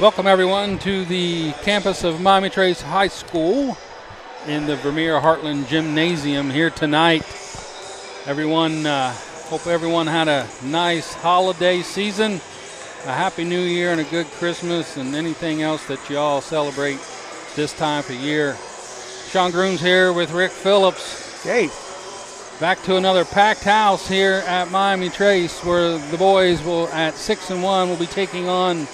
Welcome everyone to the campus of Miami Trace High School in the Vermeer Heartland Gymnasium here tonight. Hope everyone had a nice holiday season, a happy new year and a good Christmas and anything else that you all celebrate this time of year. Sean Grooms here with Rick Phillips. Hey. Back to another packed house here at Miami Trace, where the boys will at 6-1 will be taking on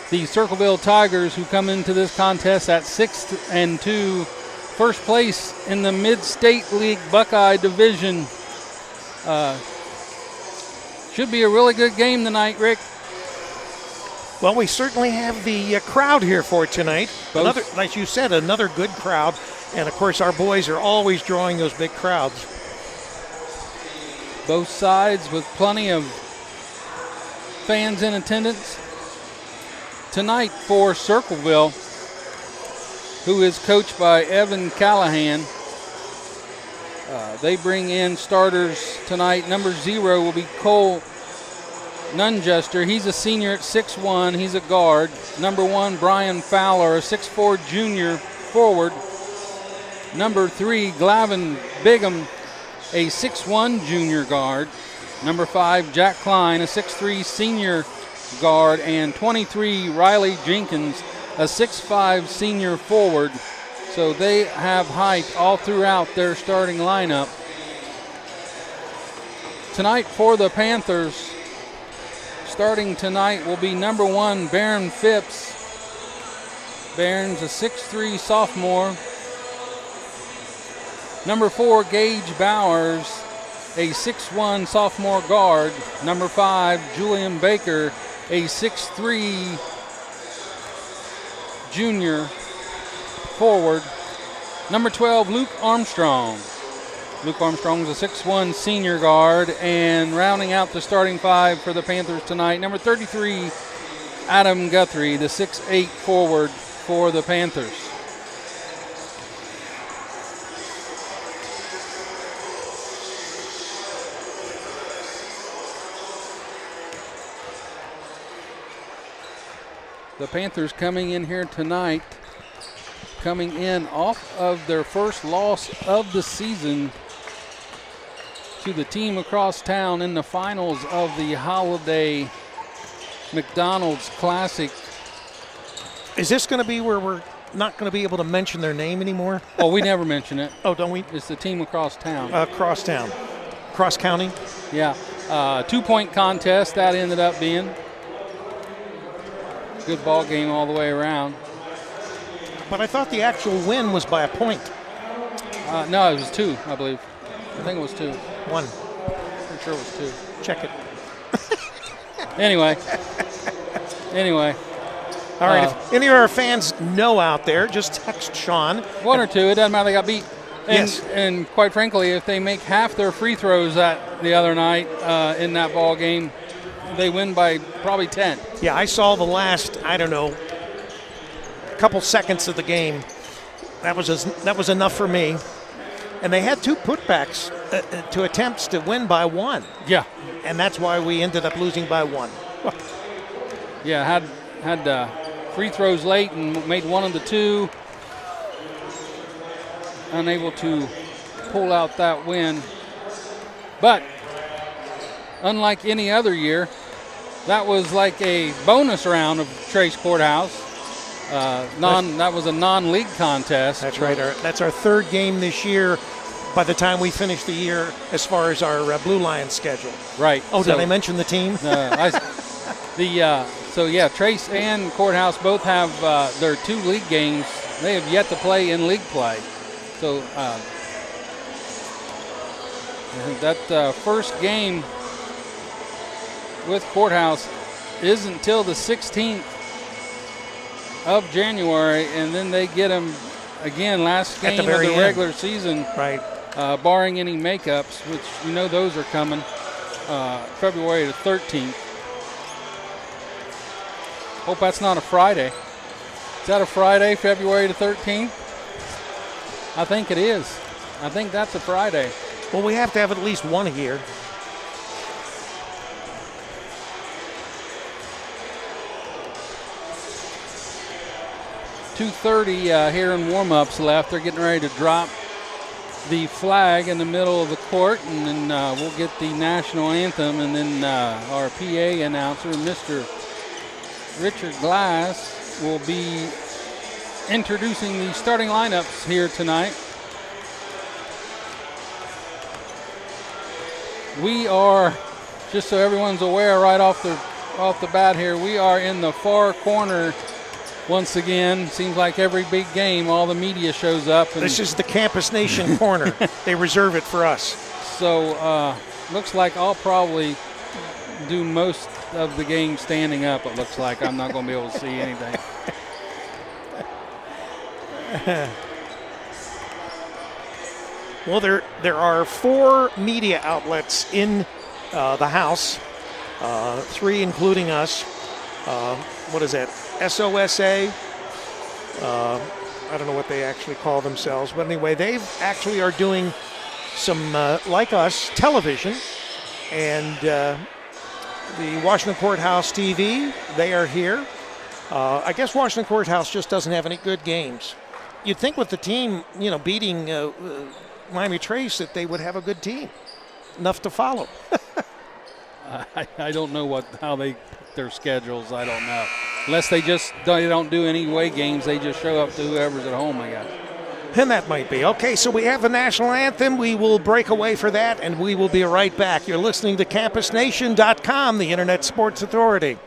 the Circleville Tigers, who come into this contest at 6-2, first place in the Mid-State League Buckeye Division. Should be a really good game tonight, Rick. Well, we certainly have the crowd here for tonight. Another, like you said, another good crowd. And, of course, our boys are always drawing those big crowds. Both sides with plenty of fans in attendance. Tonight for Circleville, who is coached by Evan Callahan, they bring in starters tonight. Number 0 will be Cole Nunjester. He's a senior at 6'1". He's a guard. Number 1, Brian Fowler, a 6'4" junior forward. Number 3, Glavin Bigham, a 6'1" junior guard. Number 5, Jack Klein, a 6'3" senior guard, and 23, Riley Jenkins, a 6'5" senior forward. So they have height all throughout their starting lineup. Tonight for the Panthers, starting tonight will be number 1, Barron Phipps. Barron's a 6'3" sophomore. Number 4, Gage Bowers, a 6'1" sophomore guard. Number 5, Julian Baker, a 6'3" junior forward. Number 12, Luke Armstrong. Luke Armstrong is a 6'1" senior guard. And rounding out the starting 5 for the Panthers tonight, number 33, Adam Guthrie, the 6'8" forward for the Panthers. The Panthers coming in here tonight, coming in off of their first loss of the season to the team across town in the finals of the Holiday McDonald's Classic. Is this going to be where we're not going to be able to mention their name anymore? Oh, we never mention it. Oh, don't we? It's the team across town. Across town. Cross county? Yeah. 2-point contest that ended up being. Good ball game all the way around. But I thought the actual win was by a point. No, it was 2, I believe. I think it was 2. 1. Pretty sure it was 2. Check it. Anyway. All right, if any of our fans know out there, just text Sean. 1 or 2, it doesn't matter, they got beat. And, Yes. And quite frankly, if they make half their free throws the other night in that ball game, they win by probably 10. Yeah, I saw the last, couple seconds of the game. That was enough for me. And they had 2 putbacks to attempts to win by 1. Yeah. And that's why we ended up losing by 1. Yeah, had free throws late and made 1 of the 2. Unable to pull out that win. But unlike any other year, that was like a bonus round of Trace Courthouse. That was a non-league contest. That's right. That's our 3rd game this year by the time we finish the year as far as our Blue Lions schedule. Right. Oh, did I mention the team? Trace and Courthouse both have their 2 league games. They have yet to play in league play. So that first game with Courthouse is until the 16th of January, and then they get them again last game of the regular season, right? Barring any makeups, which you know those are coming February the 13th. Hope that's not a Friday. Is that a Friday, February the 13th? I think it is. I think that's a Friday. Well, we have to have at least one here. 2:30 here in warm-ups left. They're getting ready to drop the flag in the middle of the court, and then we'll get the national anthem, and then our PA announcer, Mr. Richard Glass, will be introducing the starting lineups here tonight. We are, just so everyone's aware right off the bat here, we are in the far corner once again. Seems like every big game, all the media shows up. And this is the Campus Nation corner. They reserve it for us. So looks like I'll probably do most of the game standing up. It looks like I'm not going to be able to see anything. Well, there are 4 media outlets in the house, 3 including us. What is that? SOSA. I don't know what they actually call themselves, but anyway, they actually are doing some, like us, television, and the Washington Courthouse TV, they are here. I guess Washington Courthouse just doesn't have any good games. You'd think with the team, beating Miami Trace that they would have a good team, enough to follow. I don't know how their schedules. I don't know. Unless they don't do any away games, they just show up to whoever's at home, I guess. And that might be. Okay, so we have the national anthem. We will break away for that, and we will be right back. You're listening to CampusNation.com, the Internet Sports Authority.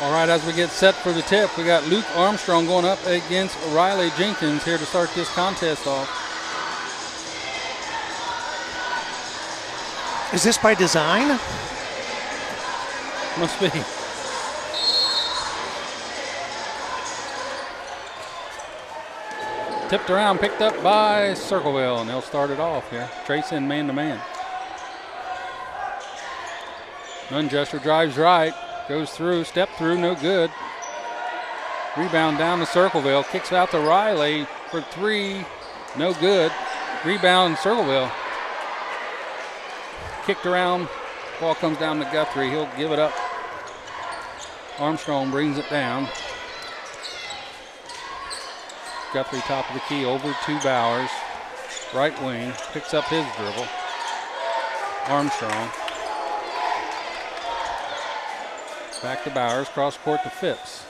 All right, as we get set for the tip, we got Luke Armstrong going up against Riley Jenkins here to start this contest off. Is this by design? Must be. Tipped around, picked up by Circleville, and they'll start it off here. Tracing man-to-man. Nungesser drives right, goes through, step through, no good. Rebound down to Circleville, kicks out to Riley for three, no good. Rebound Circleville. Kicked around, ball comes down to Guthrie, he'll give it up. Armstrong brings it down. Guthrie top of the key over to Bowers. Right wing, picks up his dribble. Armstrong. Back to Bowers, cross court to Phipps.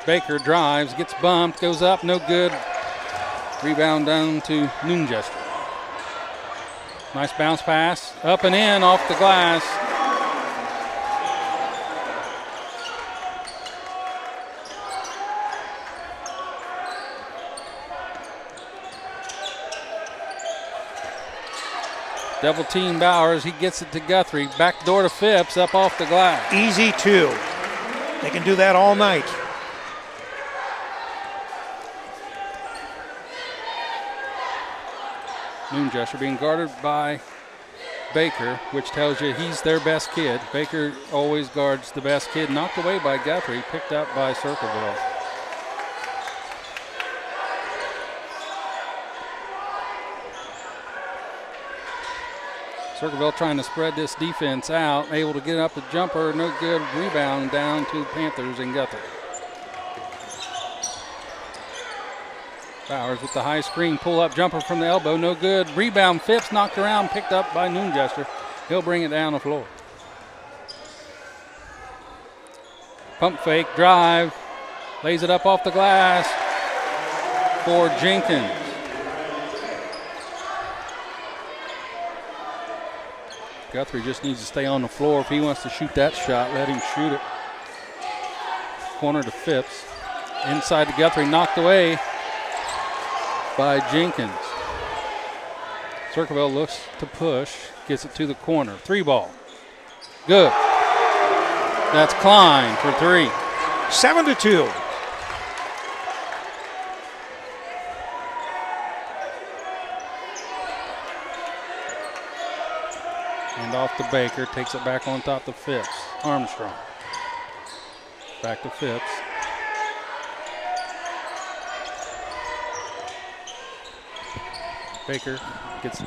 Baker drives, gets bumped, goes up, no good. Rebound down to Nungesser. Nice bounce pass, up and in, off the glass. Double team Bowers, he gets it to Guthrie. Back door to Phipps, up off the glass. Easy two. They can do that all night. Nungesser being guarded by Baker, which tells you he's their best kid. Baker always guards the best kid. Knocked away by Guthrie, picked up by Circleville. Circleville trying to spread this defense out, able to get up the jumper, no good. Rebound down to Panthers and Guthrie. Bowers with the high screen, pull up jumper from the elbow, no good. Rebound, Phipps knocked around, picked up by Nungesser. He'll bring it down the floor. Pump fake, drive, lays it up off the glass for Jenkins. Guthrie just needs to stay on the floor. If he wants to shoot that shot, let him shoot it. Corner to Phipps. Inside to Guthrie, knocked away by Jenkins. Circleville looks to push, gets it to the corner. Three ball. Good. That's Klein for three. 7-2. And off to Baker, takes it back on top to Phipps. Armstrong. Back to Phipps. Baker gets to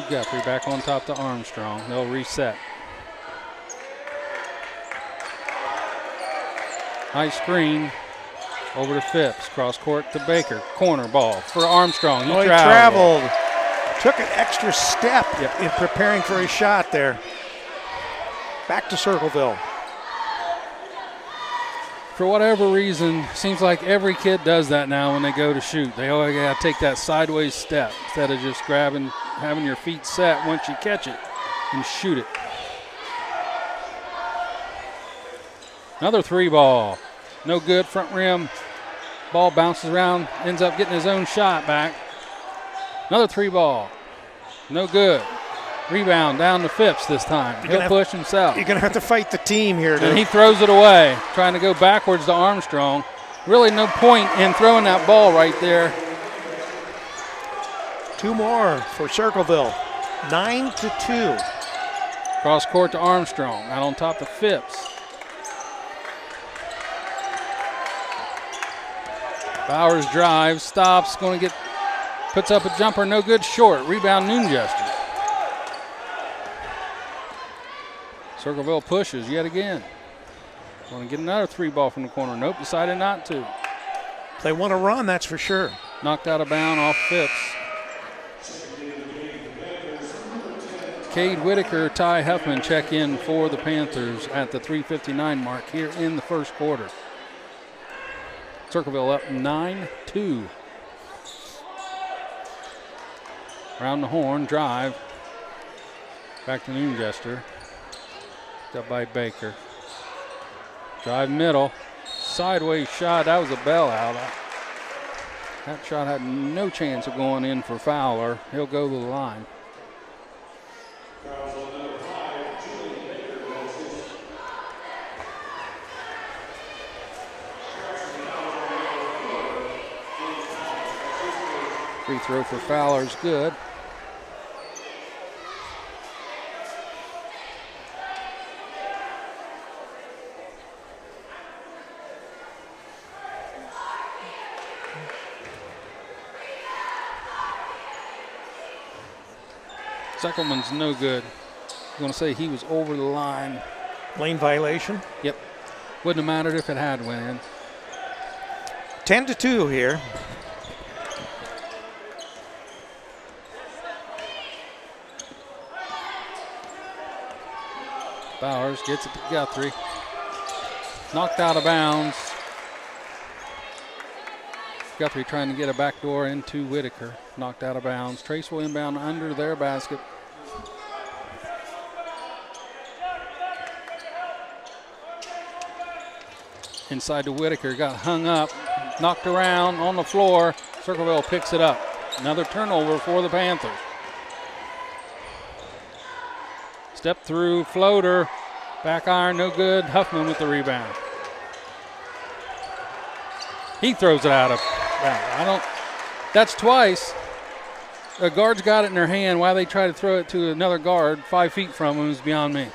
Guthrie, back on top to Armstrong. They'll reset. High screen over to Phipps. Cross court to Baker. Corner ball for Armstrong. He traveled. Took an extra step in preparing for his shot there. Back to Circleville. For whatever reason, seems like every kid does that now when they go to shoot. They always got to take that sideways step instead of just grabbing, having your feet set once you catch it and shoot it. Another three ball. No good, front rim. Ball bounces around, ends up getting his own shot back. Another three ball. No good. Rebound down to Phipps this time. He'll push himself. You're going to have to fight the team here. And he throws it away, trying to go backwards to Armstrong. Really no point in throwing that ball right there. Two more for Circleville. 9-2. Cross court to Armstrong. Out on top to Phipps. Bowers drives, stops, going to get, puts up a jumper, no good, short. Rebound Nungesser. Circleville pushes yet again. Want to get another three ball from the corner. Nope, decided not to. They want to run, that's for sure. Knocked out of bound off Phipps. Cade Whitaker, Ty Huffman check in for the Panthers at the 3:59 mark here in the first quarter. Circleville up 9-2. Around the horn, drive. Back to Nungesser. Picked up by Baker. Drive middle. Sideways shot. That was a bailout. That shot had no chance of going in for Fowler. He'll go to the line. Free throw for Fowler's good. Seckelman's no good. I'm going to say he was over the line. Lane violation? Yep. Wouldn't have mattered if it had went in. 10-2 here. Bowers gets it to Guthrie. Knocked out of bounds. Guthrie trying to get a backdoor into Whitaker. Knocked out of bounds. Trace will inbound under their basket. Inside to Whitaker. Got hung up. Knocked around on the floor. Circleville picks it up. Another turnover for the Panthers. Step through, floater. Back iron, no good. Huffman with the rebound. He throws it out of bounds. That's twice. A guard's got it in their hand. Why they try to throw it to another guard 5 feet from him is beyond me.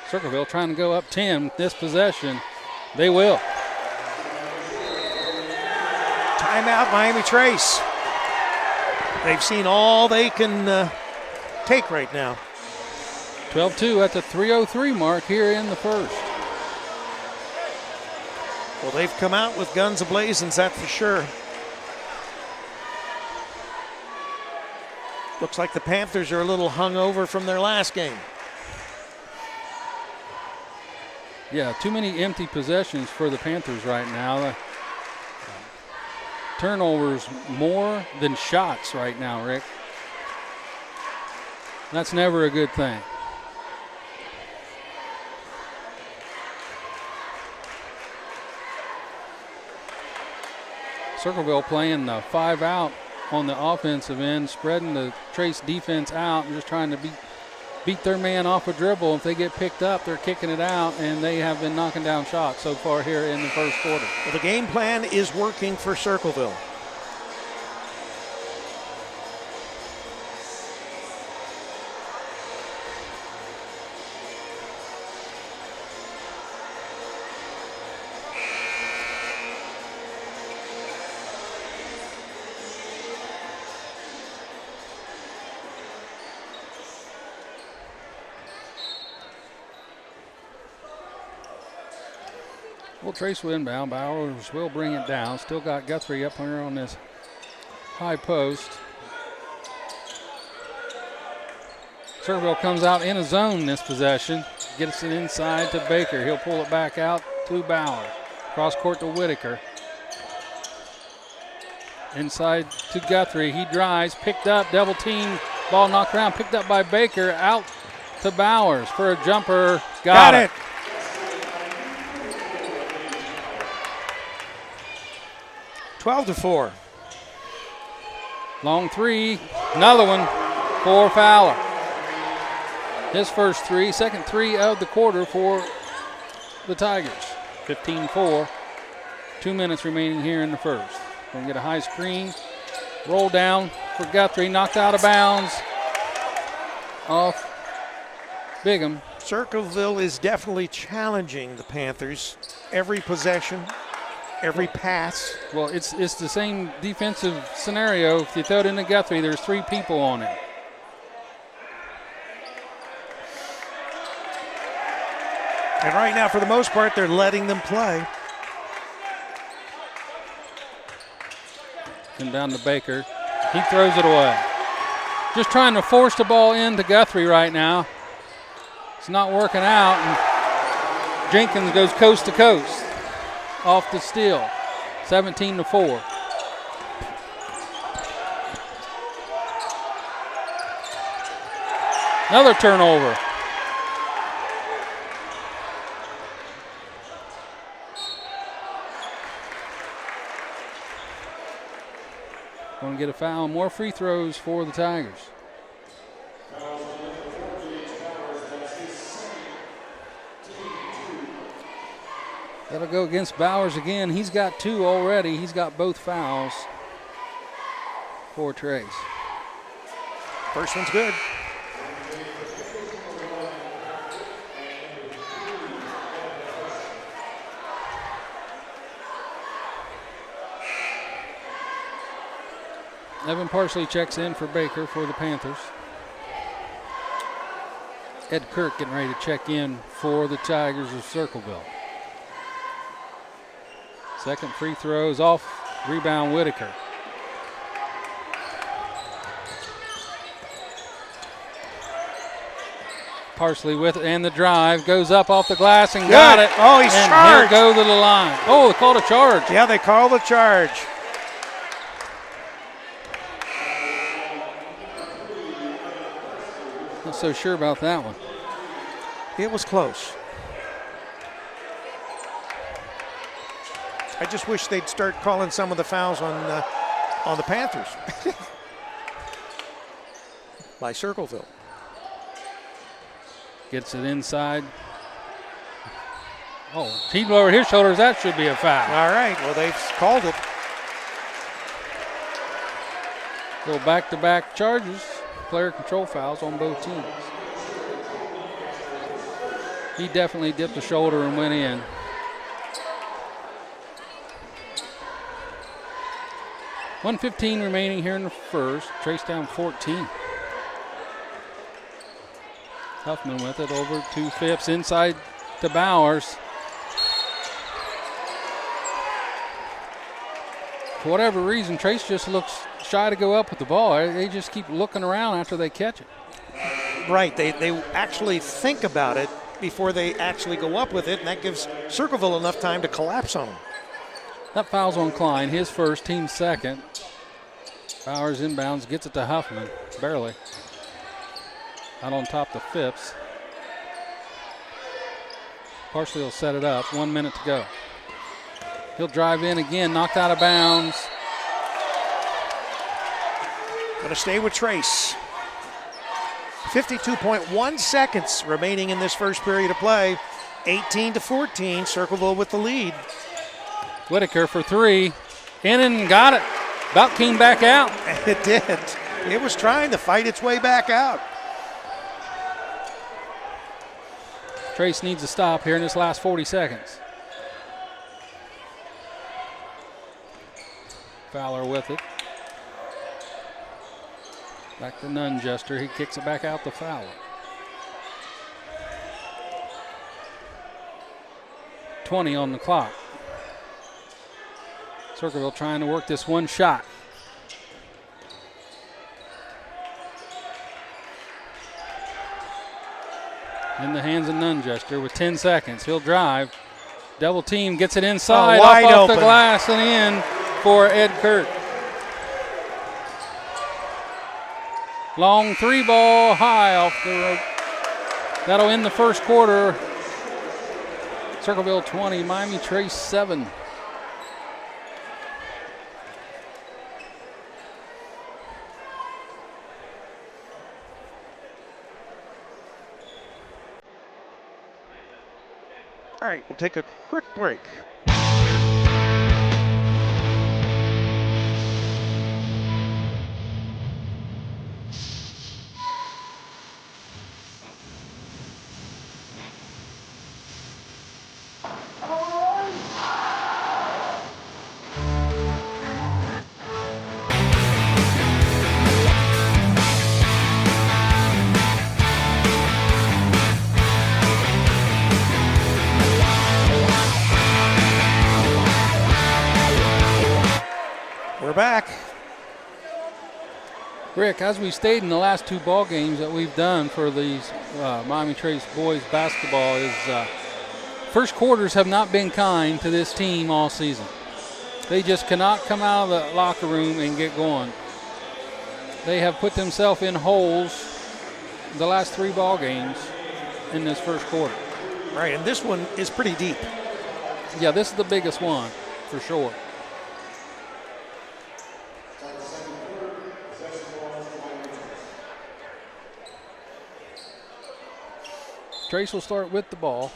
Circleville trying to go up 10 this possession. They will. Timeout, Miami Trace. They've seen all they can take right now. 12-2 at the 3:03 mark here in the first. Well, they've come out with guns a-blazing, that's for sure. Looks like the Panthers are a little hungover from their last game. Yeah, too many empty possessions for the Panthers right now. Turnovers more than shots right now, Rick. That's never a good thing. Circleville playing the 5 out on the offensive end, spreading the Trace defense out and just trying to beat their man off a dribble. If they get picked up, they're kicking it out, and they have been knocking down shots so far here in the first quarter. Well, the game plan is working for Circleville. Well, Trace will inbound. Bowers will bring it down. Still got Guthrie up here on this high post. Circleville comes out in a zone this possession. Gets it inside to Baker. He'll pull it back out to Bauer. Cross court to Whitaker. Inside to Guthrie. He drives. Picked up. Double team. Ball knocked around. Picked up by Baker. Out to Bowers for a jumper. Got it. 12-4. Long three. Another one for Fowler. His first three. Second three of the quarter for the Tigers. 15-4. 2 minutes remaining here in the first. Going to get a high screen. Roll down for Guthrie. Knocked out of bounds. Off Bigham. Circleville is definitely challenging the Panthers every possession, every pass. Well, it's the same defensive scenario. If you throw it into Guthrie, there's 3 people on it. And right now, for the most part, they're letting them play. And down to Baker. He throws it away. Just trying to force the ball into Guthrie right now. It's not working out. And Jenkins goes coast to coast off the steal. 17-4. Another turnover. Going to get a foul. More free throws for the Tigers. That'll go against Bowers again. He's got 2 already. He's got both fouls for Trace. First one's good. Evan Parsley checks in for Baker for the Panthers. Ed Kirk getting ready to check in for the Tigers of Circleville. Second free throw is off. Rebound Whitaker. Parsley with it, and the drive goes up off the glass and got it. Oh, he's and charged. He'll go to the line. Oh, they called a charge. Yeah, they called the charge. Not so sure about that one. It was close. I just wish they'd start calling some of the fouls on the Panthers by Circleville. Gets it inside. Oh, he lowered his shoulders. That should be a foul. All right, well, they've called it. Little back-to-back charges. Player control fouls on both teams. He definitely dipped the shoulder and went in. .115 remaining here in the first. Trace down 14. Huffman with it over 2-5 inside to Bowers. For whatever reason, Trace just looks shy to go up with the ball. They just keep looking around after they catch it. Right, they actually think about it before they actually go up with it, and that gives Circleville enough time to collapse on them. That foul's on Klein, his first, team second. Bowers inbounds, gets it to Huffman, barely. Out on top to Phipps. Parsley will set it up, 1 minute to go. He'll drive in again, knocked out of bounds. Gonna stay with Trace. 52.1 seconds remaining in this first period of play. 18-14, Circleville with the lead. Whitaker for 3, in and got it. About came back out. It did. It was trying to fight its way back out. Trace needs to stop here in this last 40 seconds. Fowler with it. Back to Nunjester. He kicks it back out to Fowler. 20 on the clock. Circleville trying to work this one shot. In the hands of Nunjester with 10 seconds. He'll drive. Double team, gets it inside, wide off open. The glass and in for Ed Kirk. Long 3 ball high off the rope. That'll end the first quarter. Circleville 20, Miami Trace 7. All right, we'll take a quick break. We're back. Rick, as we stated in the last 2 ball games that we've done for these Miami Trace boys basketball is first quarters have not been kind to this team all season. They just cannot come out of the locker room and get going. They have put themselves in holes the last 3 ball games in this first quarter. Right, and this one is pretty deep. Yeah, this is the biggest one for sure. Trace will start with the ball.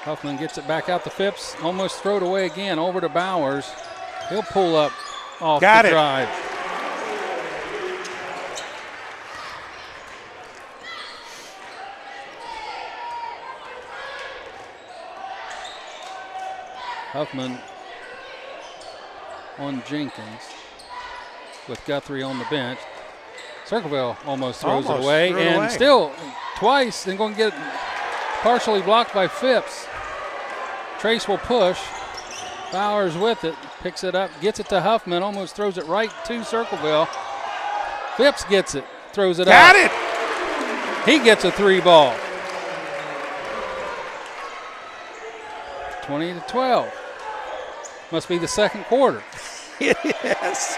Huffman gets it back out to Phipps, almost throw it away again, over to Bowers. He'll pull up off the drive. Huffman on Jenkins with Guthrie on the bench. Circleville almost throws it away, and still twice, and going to get partially blocked by Phipps. Trace will push. Bowers with it, picks it up, gets it to Huffman, almost throws it right to Circleville. Phipps gets it, throws it out. Got it! He gets a 3 ball. 20-12. Must be the second quarter. Yes.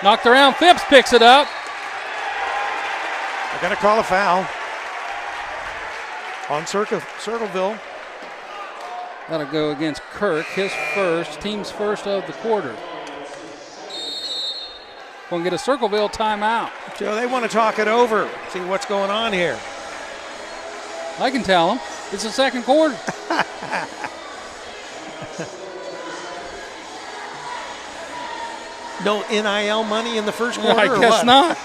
Knocked around, Phipps picks it up. They're going to call a foul on Circleville. That'll go against Kirk, his first, team's first of the quarter. Going to get a Circleville timeout. So they want to talk it over, see what's going on here. I can tell them. It's the second quarter. No NIL money in the first quarter? I guess not.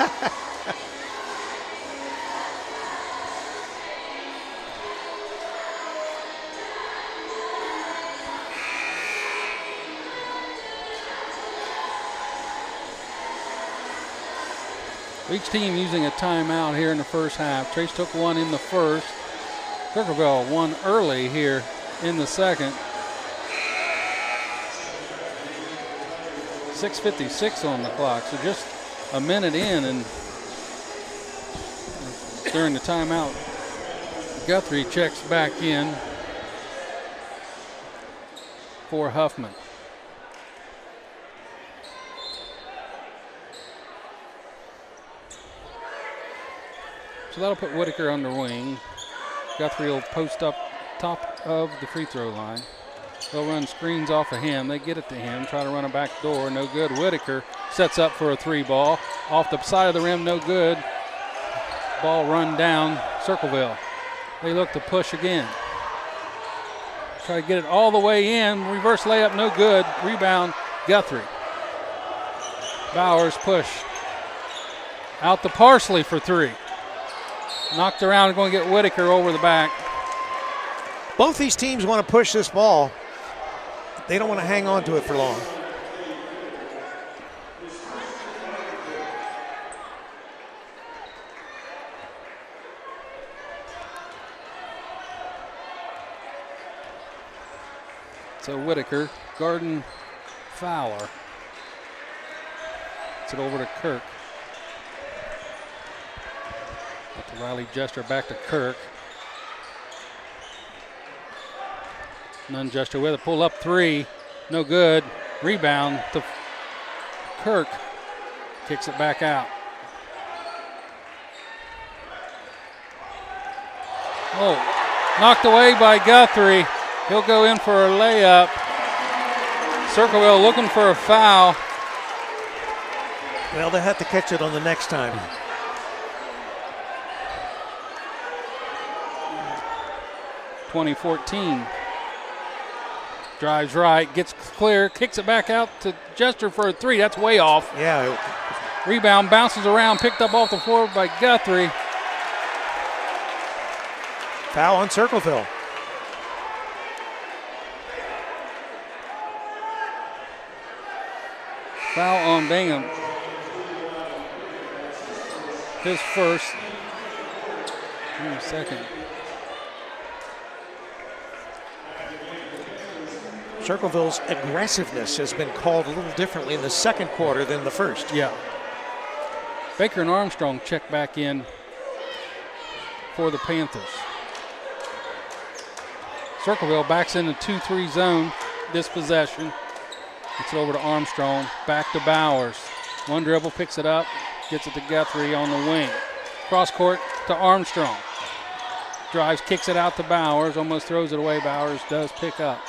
Each team using a timeout here in the first half. Trace took one in the first. Circleville one early here in the second. 6:56 on the clock, so just a minute in, and during the timeout, Guthrie checks back in for Huffman. So that'll put Whitaker under wing. Guthrie will post up top of the free throw line. They'll run screens off of him. They get it to him, try to run a back door, no good. Whitaker sets up for a 3 ball. Off the side of the rim, no good. Ball run down, Circleville. They look to push again. Try to get it all the way in. Reverse layup, no good. Rebound, Guthrie. Bowers push. Out to Parsley for 3. Knocked around, going to get Whitaker over the back. Both these teams want to push this ball. They don't want to hang on to it for long. So Whitaker, Garden, Fowler. Gets it over to Kirk. Up to Riley Jester, back to Kirk. Nunn-Jester with a pull up 3, no good. Rebound to Kirk, kicks it back out. Oh, knocked away by Guthrie. He'll go in for a layup. Circleville looking for a foul. Well, they have to catch it on the next time. .2014. Drives right, gets clear, kicks it back out to Jester for a 3. That's way off. Yeah. Rebound, bounces around, picked up off the floor by Guthrie. Foul on Circleville. Foul on Bingham. His first. Second. Circleville's aggressiveness has been called a little differently in the second quarter than the first. Yeah. Baker and Armstrong check back in for the Panthers. Circleville backs in the 2-3 zone this possession. Gets it over to Armstrong, back to Bowers. One dribble, picks it up, gets it to Guthrie on the wing. Cross court to Armstrong. Drives, kicks it out to Bowers, almost throws it away. Bowers does pick up.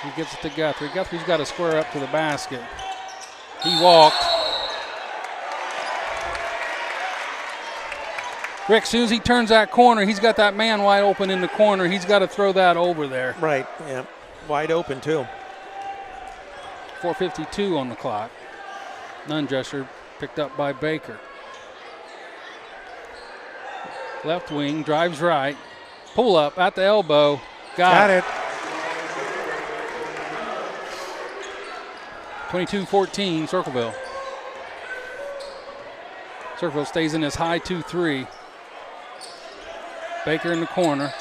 He gets it to Guthrie. Guthrie's got to square up to the basket. He walked. Rick, as soon as he turns that corner, he's got that man wide open in the corner. He's got to throw that over there. Right, yeah. Wide open, too. 4:52 on the clock. Nungesser picked up by Baker. Left wing, drives right. Pull up at the elbow. Got it. 22-14, Circleville. Circleville stays in his high 2-3. Baker in the corner.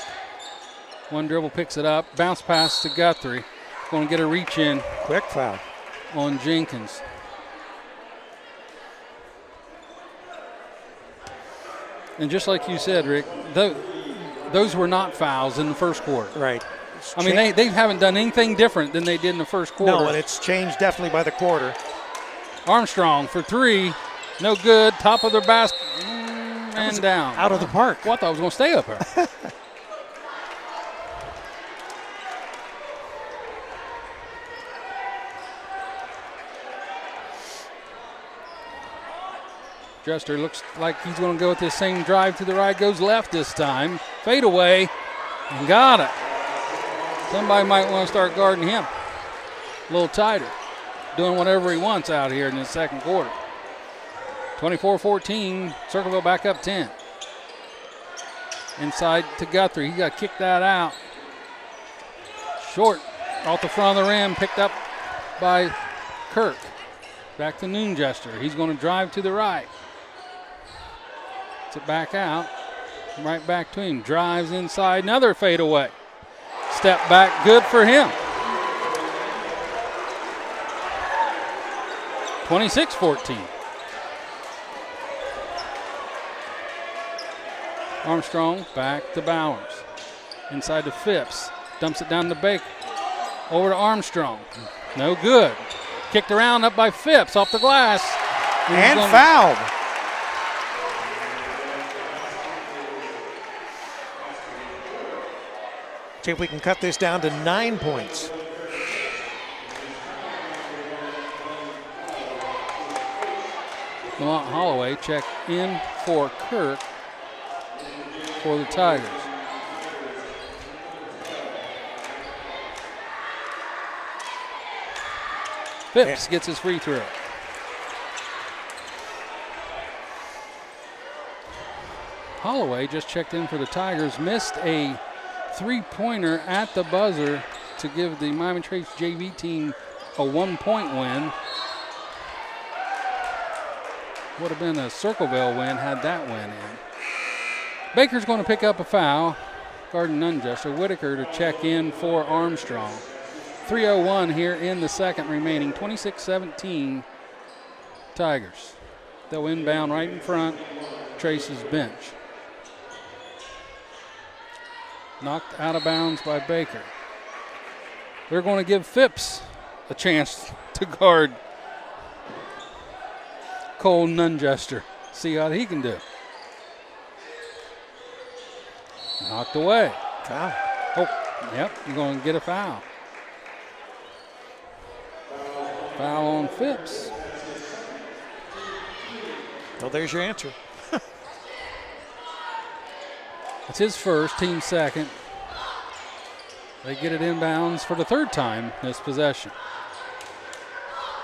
One dribble, picks it up. Bounce pass to Guthrie. Going to get a reach in. Quick foul on Jenkins. And just like you said, Rick, those were not fouls in the first quarter. Right. I mean, they haven't done anything different than they did in the first quarter. No, and it's changed definitely by the quarter. Armstrong for three. No good. Top of their basket. And down. Out of the park. Well, I thought I was going to stay up here. Jester looks like he's going to go with this same drive to the right. Goes left this time. Fade away. And got it. Somebody might want to start guarding him a little tighter. Doing whatever he wants out here in the second quarter. 24-14. Circleville back up 10. Inside to Guthrie. He got to kick that out. Short off the front of the rim. Picked up by Kirk. Back to Nungesser. He's going to drive to the right. Gets it back out. Right back to him. Drives inside. Another fadeaway. Step back. Good for him. 26-14. Armstrong back to Bowers. Inside to Phipps. Dumps it down to Baker. Over to Armstrong. No good. Kicked around up by Phipps off the glass. And fouled. See if we can cut this down to 9 points. Lamont Holloway check in for Kirk for the Tigers. Phipps gets his free throw. Holloway just checked in for the Tigers. Missed a three-pointer at the buzzer to give the Miami Trace JV team a 1-point win. Would have been a Circleville win had that went in. Baker's going to pick up a foul. Guarding Nungesser. Whitaker to check in for Armstrong. 3:01 here in the second remaining. 26-17 Tigers. They'll inbound right in front. Trace's bench. Knocked out of bounds by Baker. They're going to give Phipps a chance to guard Cole Nungesser. See how he can do. Knocked away. Foul. Oh, yep, you're going to get a foul. Foul on Phipps. Well, there's your answer. It's his first, team second. They get it inbounds for the third time this possession.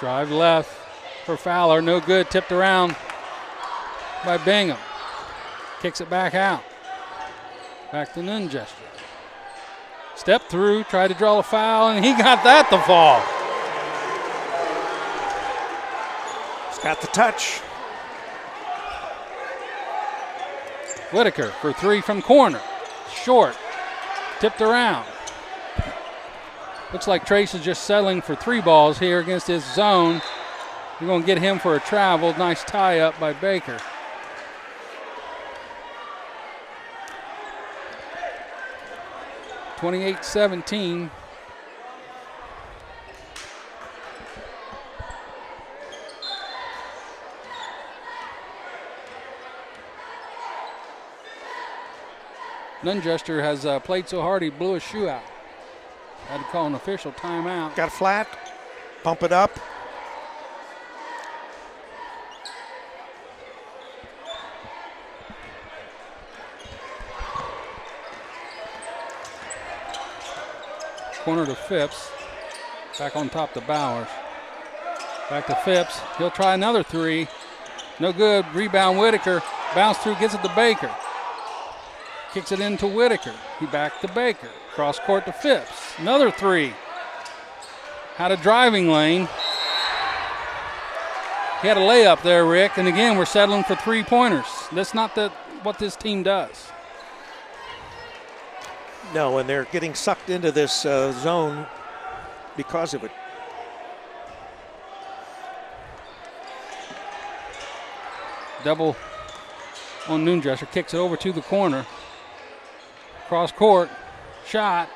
Drive left for Fowler, no good, tipped around by Bingham. Kicks it back out. Back to Nungesser. Step through, tried to draw a foul, and he got that to fall. He's got the touch. Whitaker for three from corner. Short. Tipped around. Looks like Trace is just settling for three balls here against his zone. We're going to get him for a travel. Nice tie-up by Baker. (28-17). Nunjester has played so hard he blew his shoe out. Had to call an official timeout. Got flat, pump it up. Corner to Phipps. Back on top to Bowers. Back to Phipps. He'll try another three. No good. Rebound Whitaker. Bounce through, gets it to Baker. Kicks it into Whitaker. He back to Baker. Cross court to Phipps. Another three. Had a driving lane. He had a layup there, Rick. And again, we're settling for three-pointers. That's not what this team does. No, and they're getting sucked into this zone because of it. Double on Nunjester. Kicks it over to the corner. Cross court. Shot.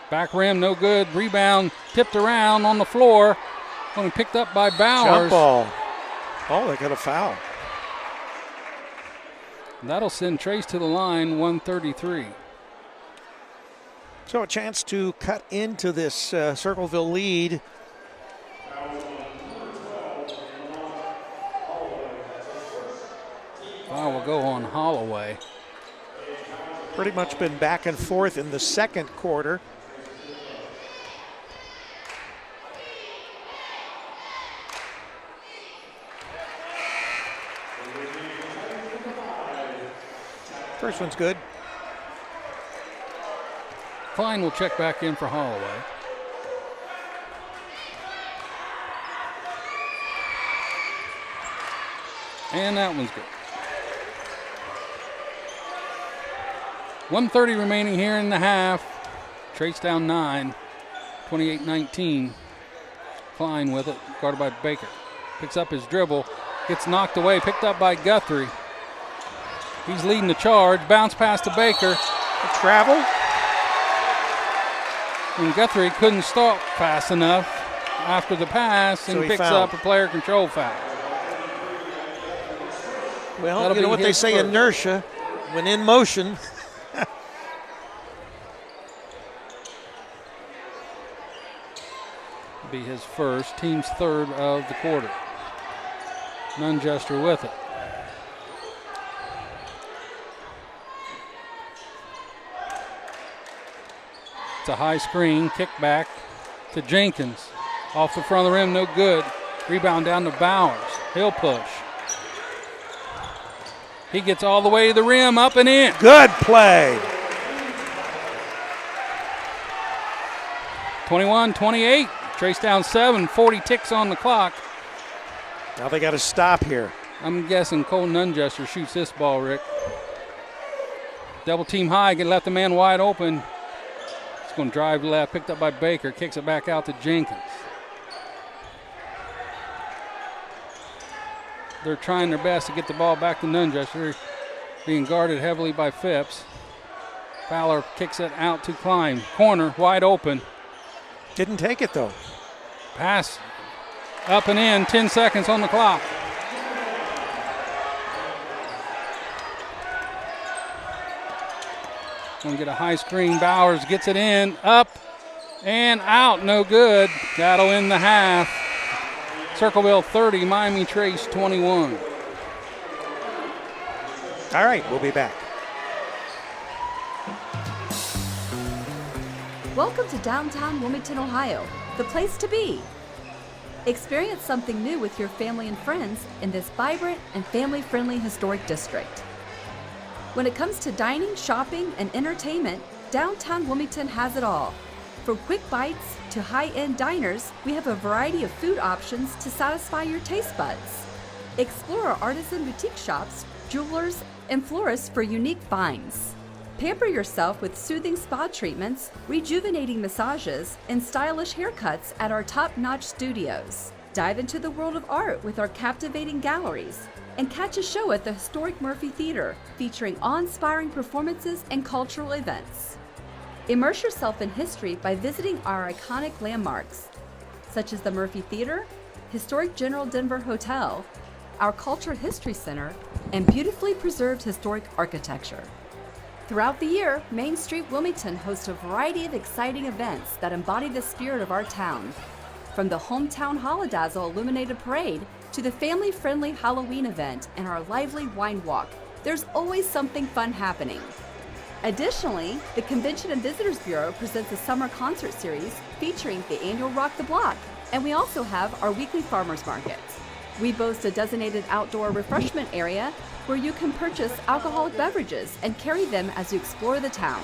Back rim, no good. Rebound tipped around on the floor. Only picked up by Bowers. Jump ball. Oh, they got a foul. That'll send Trace to the line, 133. So a chance to cut into this Circleville lead. Foul will go on Holloway. Pretty much been back and forth in the second quarter. First one's good. Klein will check back in for Holloway. And that one's good. 1:30 remaining here in the half. Trace down 9, 28-19. Klein with it, guarded by Baker. Picks up his dribble, gets knocked away, picked up by Guthrie. He's leading the charge, bounce pass to Baker. A travel. And Guthrie couldn't stop fast enough after the pass and picks up a player control foul. Well, That'll you know what they say, first. inertia, when in motion. Be his first, team's third of the quarter. Nunjester with it. It's a high screen, kick back to Jenkins. Off the front of the rim, no good. Rebound down to Bowers. He'll push. He gets all the way to the rim, up and in. Good play. 21-28. Trace down 7, 40 ticks on the clock. Now they got to stop here. I'm guessing Cole Nunjester shoots this ball, Rick. Double team high, left the man wide open. He's going to drive left, picked up by Baker, kicks it back out to Jenkins. They're trying their best to get the ball back to Nunjester, being guarded heavily by Phipps. Fowler kicks it out to Klein. Corner, wide open. Didn't take it, though. Pass up and in, 10 seconds on the clock. Going to get a high screen. Bowers gets it in, up and out, no good. That'll end the half. Circleville 30, Miami Trace 21. All right, we'll be back. Welcome to downtown Wilmington, Ohio, the place to be. Experience something new with your family and friends in this vibrant and family-friendly historic district. When it comes to dining, shopping, and entertainment, downtown Wilmington has it all. From quick bites to high-end diners, we have a variety of food options to satisfy your taste buds. Explore our artisan boutique shops, jewelers, and florists for unique finds. Pamper yourself with soothing spa treatments, rejuvenating massages, and stylish haircuts at our top-notch studios. Dive into the world of art with our captivating galleries, and catch a show at the historic Murphy Theater featuring awe-inspiring performances and cultural events. Immerse yourself in history by visiting our iconic landmarks, such as the Murphy Theater, historic General Denver Hotel, our Cultural History Center, and beautifully preserved historic architecture. Throughout the year, Main Street Wilmington hosts a variety of exciting events that embody the spirit of our town. From the Hometown Holodazzle Illuminated Parade to the family-friendly Halloween event and our lively wine walk, there's always something fun happening. Additionally, the Convention and Visitors Bureau presents a summer concert series featuring the annual Rock the Block, and we also have our weekly farmers markets. We boast a designated outdoor refreshment area where you can purchase alcoholic beverages and carry them as you explore the town.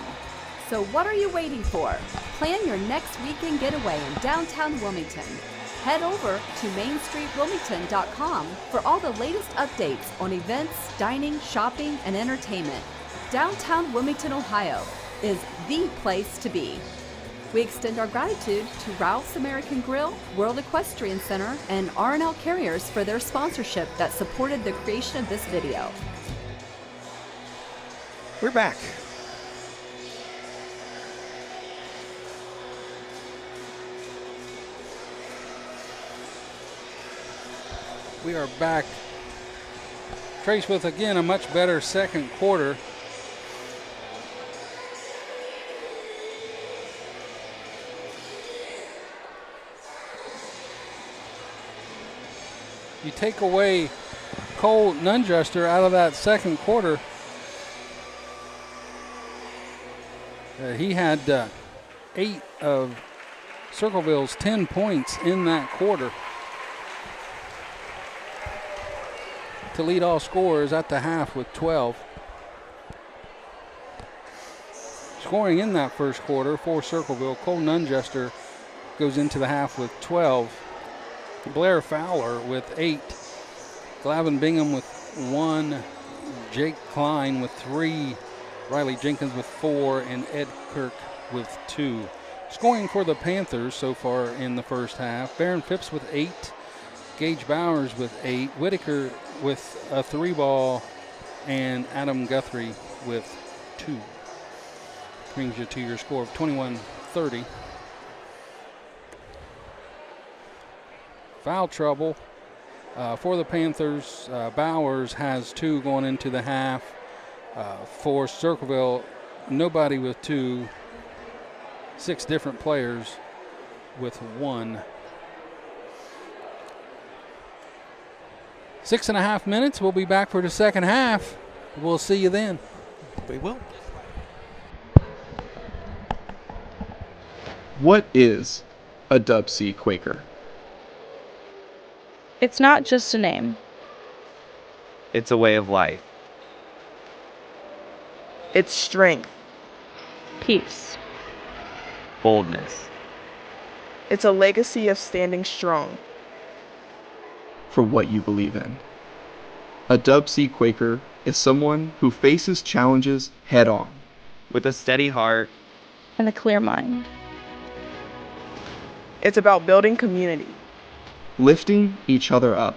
So what are you waiting for? Plan your next weekend getaway in downtown Wilmington. Head over to mainstreetwilmington.com for all the latest updates on events, dining, shopping, and entertainment. Downtown Wilmington, Ohio is the place to be. We extend our gratitude to Ralph's American Grill, World Equestrian Center, and R&L Carriers for their sponsorship that supported the creation of this video. We're back. We are back. Trace with, again, a much better second quarter. You take away Cole Nunjuster out of that second quarter. He had 8 of Circleville's 10 points in that quarter to lead all scorers at the half with 12. Scoring in that first quarter for Circleville, Cole Nunjuster goes into the half with 12. Blair Fowler with 8. Glavin Bingham with 1. Jake Klein with 3. Riley Jenkins with 4. And Ed Kirk with 2. Scoring for the Panthers so far in the first half. Barron Phipps with 8. Gage Bowers with 8. Whitaker with a 3-ball. And Adam Guthrie with 2. Brings you to your score of 21-30. Foul trouble for the Panthers. Bowers has 2 going into the half. For Circleville, nobody with 2. 6 different players with 1. 6.5 minutes. We'll be back for the second half. We'll see you then. We will. What is a Dub C Quaker? It's not just a name. It's a way of life. It's strength. Peace. Boldness. It's a legacy of standing strong. For what you believe in. A Dub C Quaker is someone who faces challenges head on. With a steady heart. And a clear mind. It's about building community. Lifting each other up.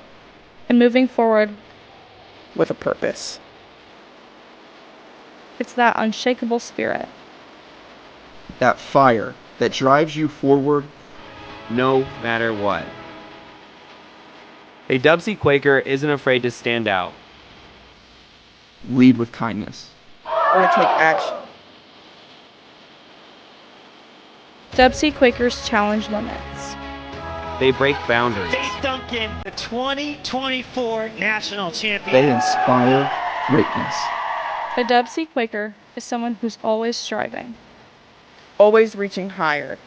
And moving forward. With a purpose. It's that unshakable spirit. That fire that drives you forward. No matter what. A Dub C Quaker isn't afraid to stand out. Lead with kindness. Or take action. Dub C Quakers challenge limits. They break boundaries. Faith Duncan, the 2024 national champion. They inspire greatness. A Dub C Quaker is someone who's always striving. Always reaching higher.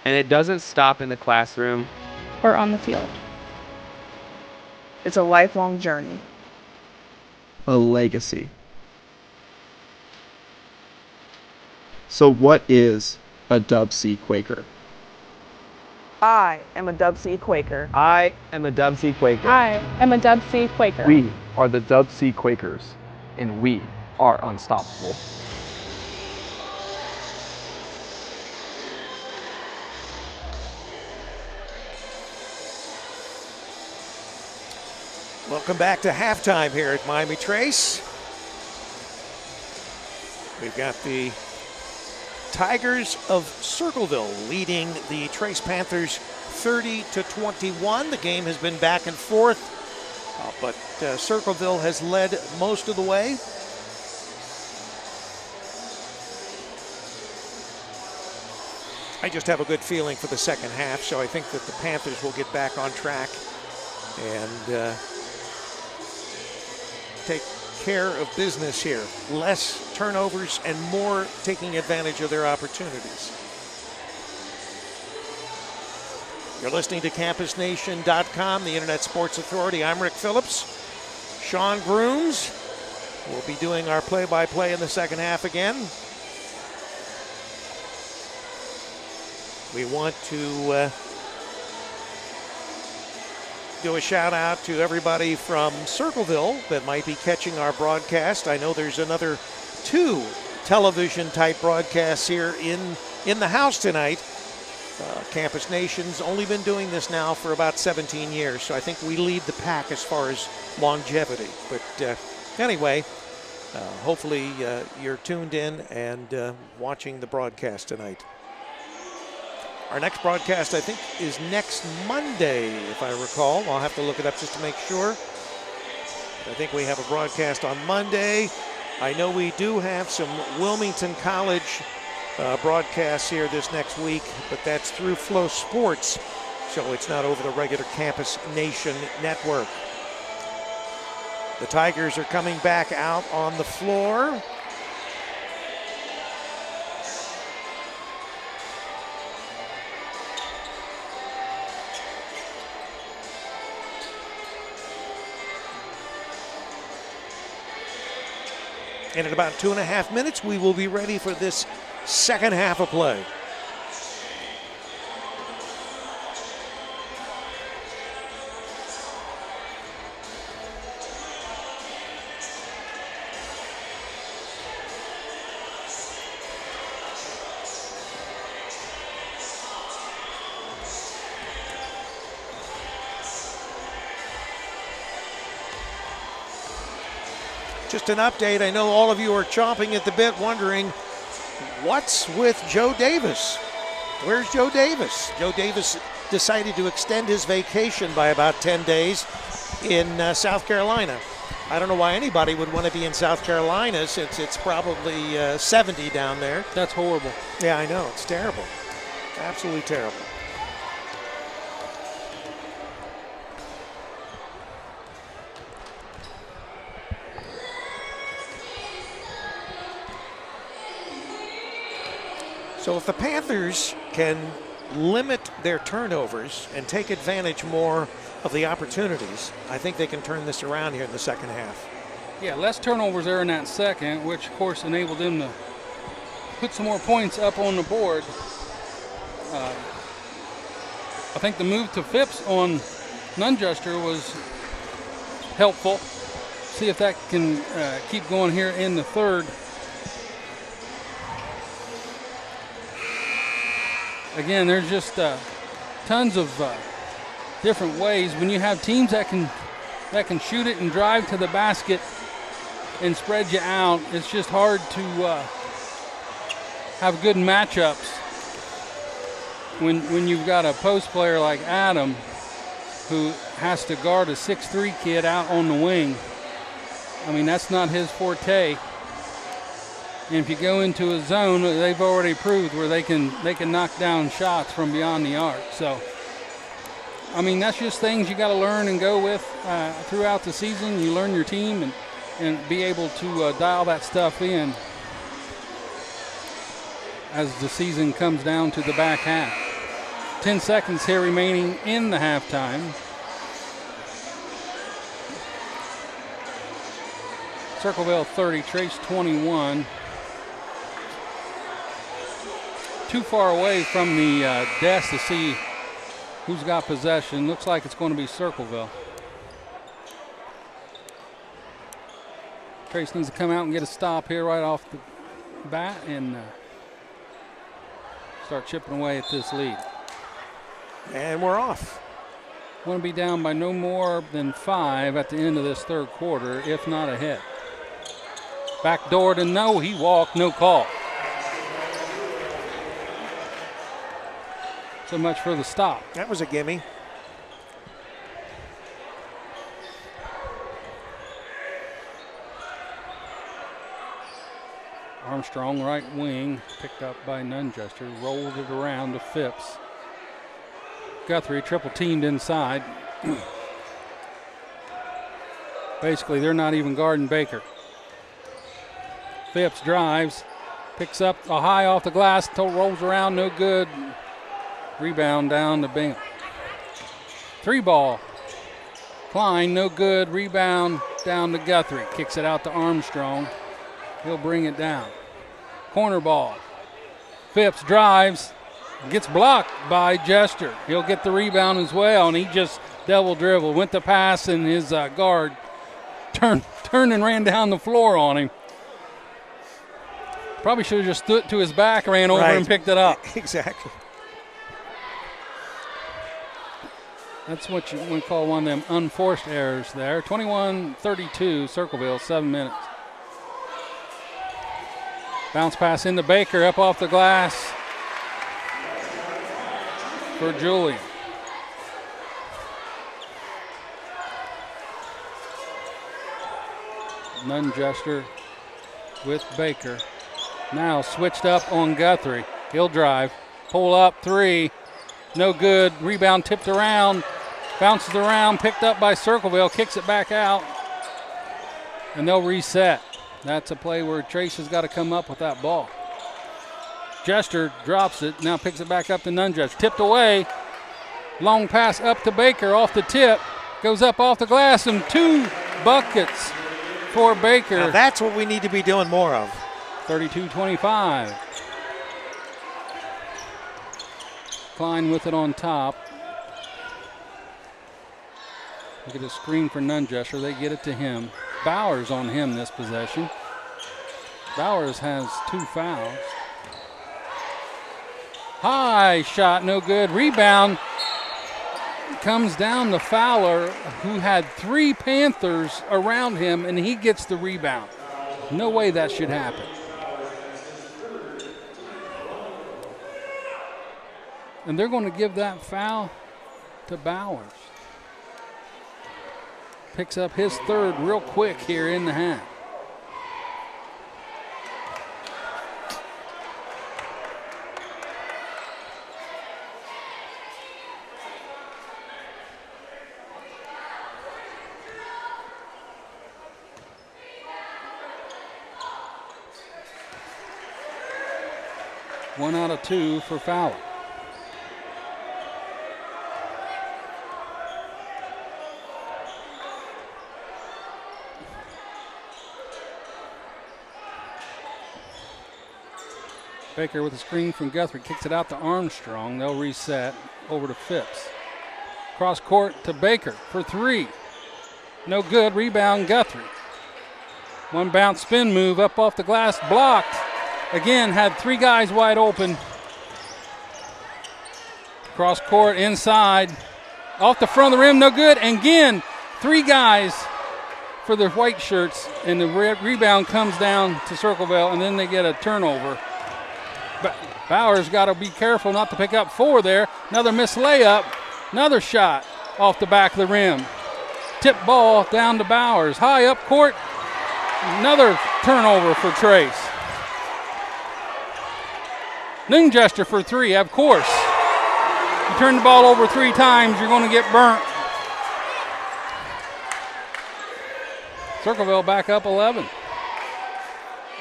And it doesn't stop in the classroom. Or on the field. It's a lifelong journey. A legacy. So what is a Dub C Quaker? I am a Dub C Quaker. I am a Dub C Quaker. I am a Dub C Quaker. We are the Dub C Quakers, and we are unstoppable. Welcome back to halftime here at Miami Trace. We've got the Tigers of Circleville leading the Trace Panthers 30-21. The game has been back and forth, but Circleville has led most of the way. I just have a good feeling for the second half, so I think that the Panthers will get back on track and take care of business here. Less turnovers and more taking advantage of their opportunities. You're listening to CampusNation.com, the Internet Sports Authority. I'm Rick Phillips. Sean Grooms will be doing our play-by-play in the second half again. We want to do a shout out to everybody from Circleville that might be catching our broadcast. I know there's another 2 television type broadcasts here in the house tonight. Campus Nation's only been doing this now for about 17 years, so I think we lead the pack as far as longevity. But anyway, hopefully you're tuned in and watching the broadcast tonight. Our next broadcast, I think, is next Monday, if I recall. I'll have to look it up just to make sure. I think we have a broadcast on Monday. I know we do have some Wilmington College broadcasts here this next week, but that's through Flow Sports, so it's not over the regular Campus Nation network. The Tigers are coming back out on the floor. And in about 2.5 minutes, we will be ready for this second half of play. Just an update. I know all of you are chomping at the bit wondering, what's with Joe Davis? Where's Joe Davis? Joe Davis decided to extend his vacation by about 10 days in South Carolina. I don't know why anybody would want to be in South Carolina since it's probably 70 down there. That's horrible. Yeah, I know. It's terrible. Absolutely terrible. So if the Panthers can limit their turnovers and take advantage more of the opportunities, I think they can turn this around here in the second half. Yeah, less turnovers there in that second, which of course enabled them to put some more points up on the board. I think the move to Phipps on Nunjuster was helpful. See if that can keep going here in the third. Again, there's just tons of different ways. When you have teams that can shoot it and drive to the basket and spread you out, it's just hard to have good matchups when you've got a post player like Adam who has to guard a 6'3" kid out on the wing. I mean, that's not his forte. And if you go into a zone, they've already proved where they can knock down shots from beyond the arc. So, I mean, that's just things you got to learn and go with throughout the season. You learn your team and be able to dial that stuff in as the season comes down to the back half. 10 seconds here remaining in the halftime. Circleville 30, Trace 21. Too far away from the desk to see who's got possession. Looks like it's going to be Circleville. Trace needs to come out and get a stop here right off the bat and start chipping away at this lead. And we're off. Want to be down by no more than 5 at the end of this third quarter, if not ahead. Back door to no, he walked, no call. So much for the stop. That was a gimme. Armstrong, right wing, picked up by Nunjester, rolled it around to Phipps. Guthrie triple teamed inside. Basically, they're not even guarding Baker. Phipps drives, picks up a high off the glass, rolls around, no good. Rebound down to Bingham. 3 ball. Klein, no good. Rebound down to Guthrie. Kicks it out to Armstrong. He'll bring it down. Corner ball. Phipps drives, gets blocked by Jester. He'll get the rebound as well, and he just double dribbled. Went to pass, and his guard turned and ran down the floor on him. Probably should have just stood to his back, ran over and picked it up. Exactly. That's what you would call one of them unforced errors there. 21-32, Circleville, 7 minutes. Bounce pass into Baker, up off the glass for Julian. Nunjester with Baker. Now switched up on Guthrie. He'll drive, pull up 3. No good. Rebound tipped around. Bounces around. Picked up by Circleville. Kicks it back out. And they'll reset. That's a play where Trace has got to come up with that ball. Jester drops it. Now picks it back up to Nunjester. Tipped away. Long pass up to Baker off the tip. Goes up off the glass. And 2 buckets for Baker. Now that's what we need to be doing more of. 32-25. Klein with it on top. Look at the screen for Nunjester. They get it to him. Bowers on him this possession. Bowers has 2 fouls. High shot, no good. Rebound comes down to Fowler, who had 3 Panthers around him, and he gets the rebound. No way that should happen. And they're going to give that foul to Bowers. Picks up his 3rd real quick here in the half. One out of 2 for Fowler. Baker with a screen from Guthrie, kicks it out to Armstrong. They'll reset over to Phipps. Cross court to Baker for 3. No good, rebound Guthrie. 1 bounce spin move up off the glass, blocked. Again, had 3 guys wide open. Cross court inside, off the front of the rim, no good. And again, 3 guys for the white shirts, and the rebound comes down to Circleville, and then they get a turnover. Bowers got to be careful not to pick up 4 there. Another missed layup. Another shot off the back of the rim. Tip ball down to Bowers. High up court. Another turnover for Trace. Nunjester for 3, of course. You turn the ball over 3 times, you're going to get burnt. Circleville back up 11.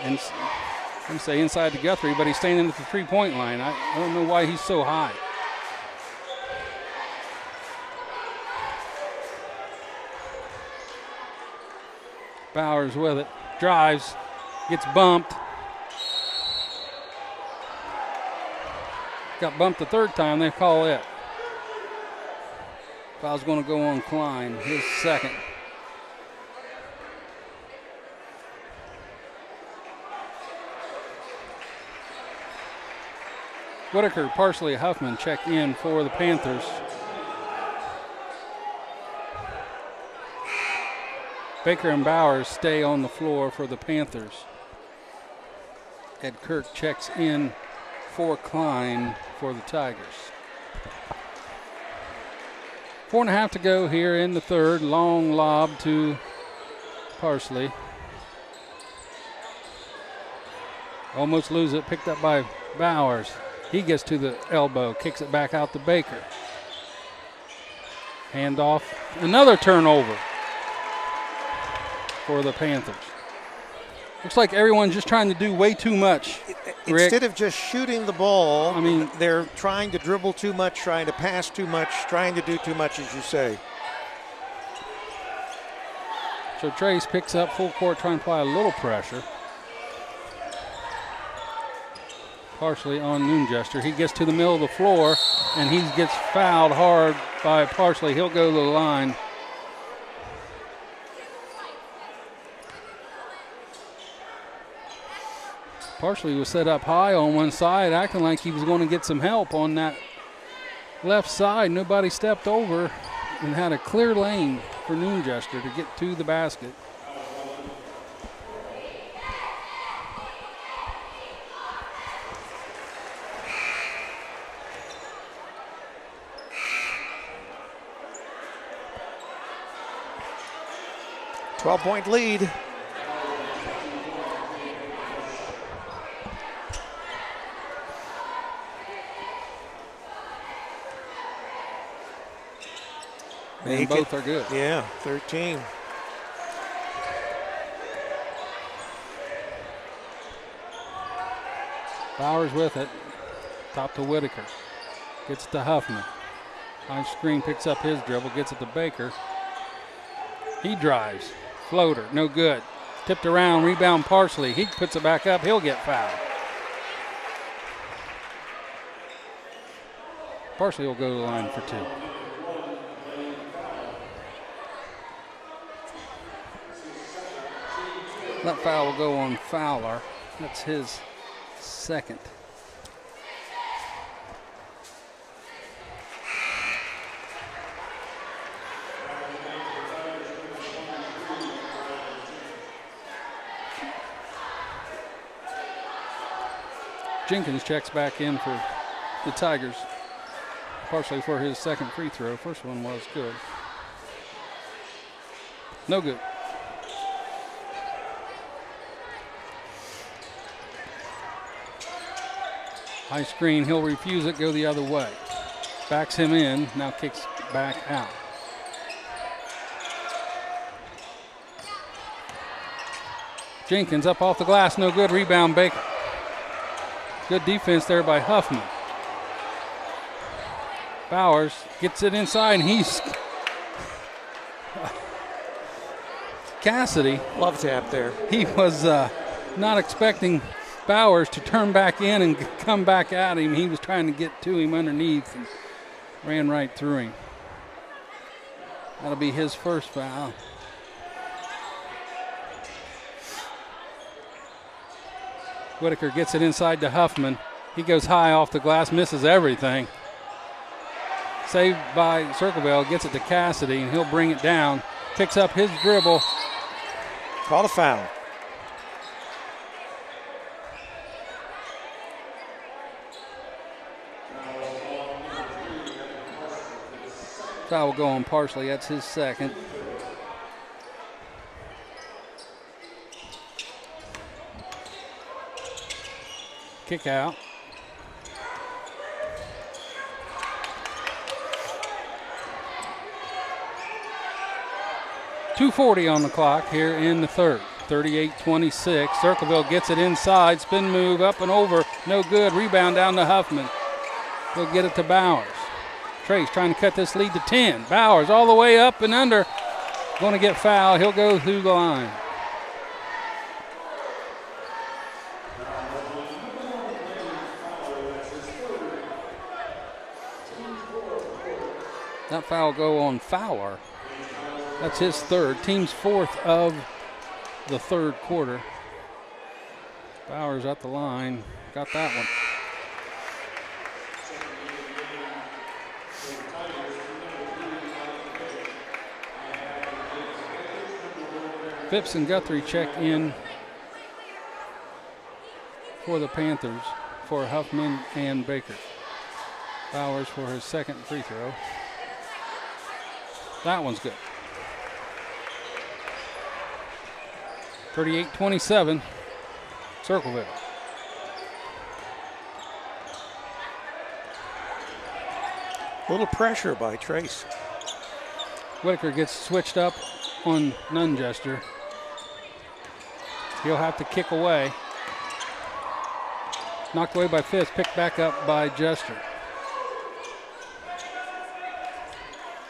And I'm say inside to Guthrie, but he's standing at the 3-point line. I don't know why he's so high. Bowers with it, drives, gets bumped. Got bumped the 3rd time, they call it. Foul's going to go on Klein, his 2nd. Whitaker, Parsley, Huffman check in for the Panthers. Baker and Bowers stay on the floor for the Panthers. Ed Kirk checks in for Klein for the Tigers. 4.5 to go here in the third. Long lob to Parsley. Almost lose it, picked up by Bowers. He gets to the elbow, kicks it back out to Baker. Handoff, another turnover for the Panthers. Looks like everyone's just trying to do way too much, Rick. Instead of just shooting the ball, I mean, they're trying to dribble too much, trying to pass too much, trying to do too much, as you say. So Trace picks up full court, trying to apply a little pressure. Parsley on Noonjester. He gets to the middle of the floor, and he gets fouled hard by Parsley. He'll go to the line. Parsley was set up high on one side, acting like he was going to get some help on that left side. Nobody stepped over and had a clear lane for Noonjester to get to the basket. .12 lead. And both are good. Yeah, 13. Bowers with it. Top to Whitaker. Gets it to Huffman. High screen, picks up his dribble, gets it to Baker. He drives. Floater, no good. Tipped around, rebound Parsley. He puts it back up, he'll get fouled. Parsley will go to the line for two. That foul will go on Fowler. That's his second. Jenkins checks back in for the Tigers, partially for his second free throw. First one was good. No good. High screen, he'll refuse it, go the other way. Backs him in, now kicks back out. Jenkins up off the glass, no good, rebound Baker. Good defense there by Huffman. Bowers gets it inside, and he's Cassidy. Love tap there. He was not expecting Bowers to turn back in and come back at him. He was trying to get to him underneath and ran right through him. That'll be his first foul. Whitaker gets it inside to Huffman. He goes high off the glass, misses everything. Saved by Circleville, gets it to Cassidy, and he'll bring it down. Picks up his dribble. Call a foul. Foul will go on Parsley. That's his second. Kick out. .240 on the clock here in the third. 38-26. Circleville gets it inside. Spin move up and over. No good. Rebound down to Huffman. He'll get it to Bowers. Trace trying to cut this lead to 10. Bowers all the way up and under. Going to get fouled. He'll go through the line. That foul will go on Fowler. That's his third. Team's fourth of the third quarter. Bowers at the line. Got that one. Phipps and Guthrie check in for the Panthers for Huffman and Baker. Bowers for his second free throw. That one's good. 38-27, Circleville. A little pressure by Trace. Whitaker gets switched up on Nunjester. He'll have to kick away. Knocked away by Phipps, picked back up by Jester.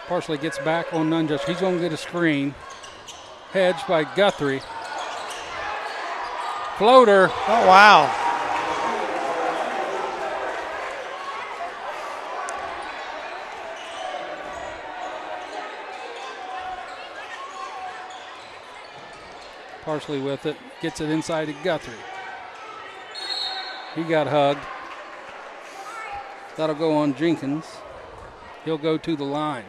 Partially gets back on Nunjester. He's going to get a screen. Hedged by Guthrie. Floater. Oh, wow. Partially with it. Gets it inside to Guthrie. He got hugged. That'll go on Jenkins. He'll go to the line.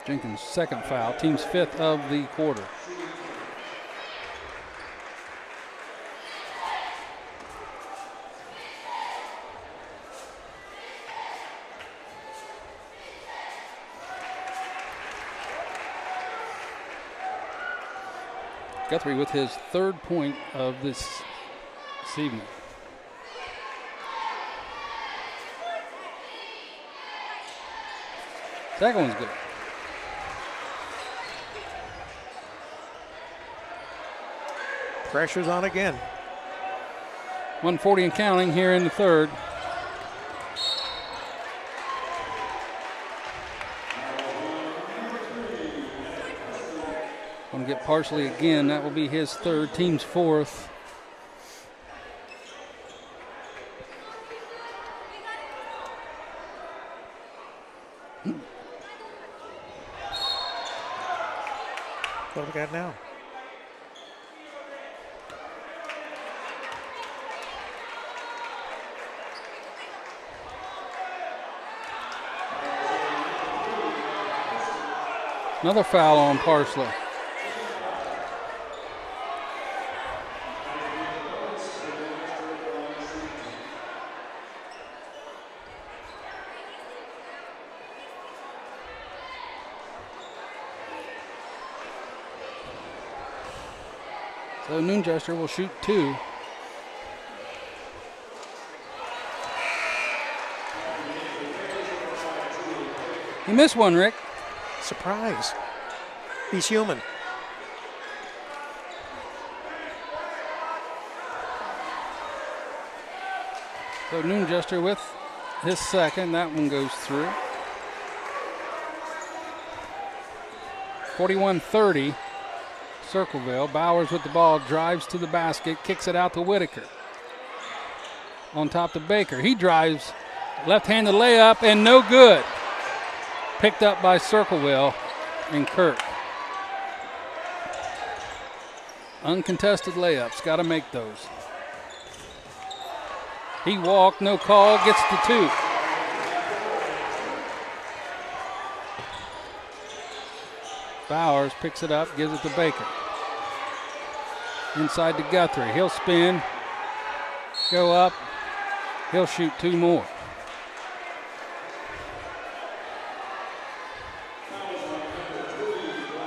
Jenkins' second foul, team's fifth of the quarter. Guthrie with his third point of this evening. Second one's good. Pressure's on again. 140 and counting here in the third. Going to get Parsley again. That will be his third, team's fourth. What do we got now? Another foul on Parsley. So Nunjester will shoot two. He missed one, Rick. Surprise. He's human. So Nunjester with his second. That one goes through. 41-30. Circleville. Bowers with the ball, drives to the basket, kicks it out to Whitaker. On top to Baker. He drives, left-handed layup, and no good. Picked up by Circleville and Kirk. Uncontested layups, got to make those. He walked, no call, gets the two. Bowers picks it up, gives it to Baker. Inside to Guthrie. He'll spin, go up. He'll shoot two more.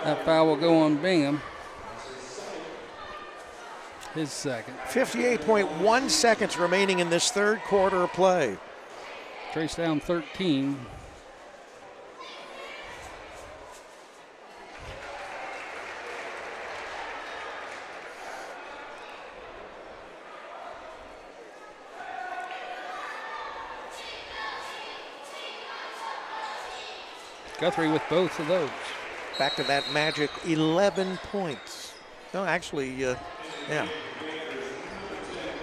That foul will go on Bingham. His second. 58.1 seconds remaining in this third quarter of play. Trace down 13. Guthrie with both of those. Back to that magic 11 points. No, actually, yeah.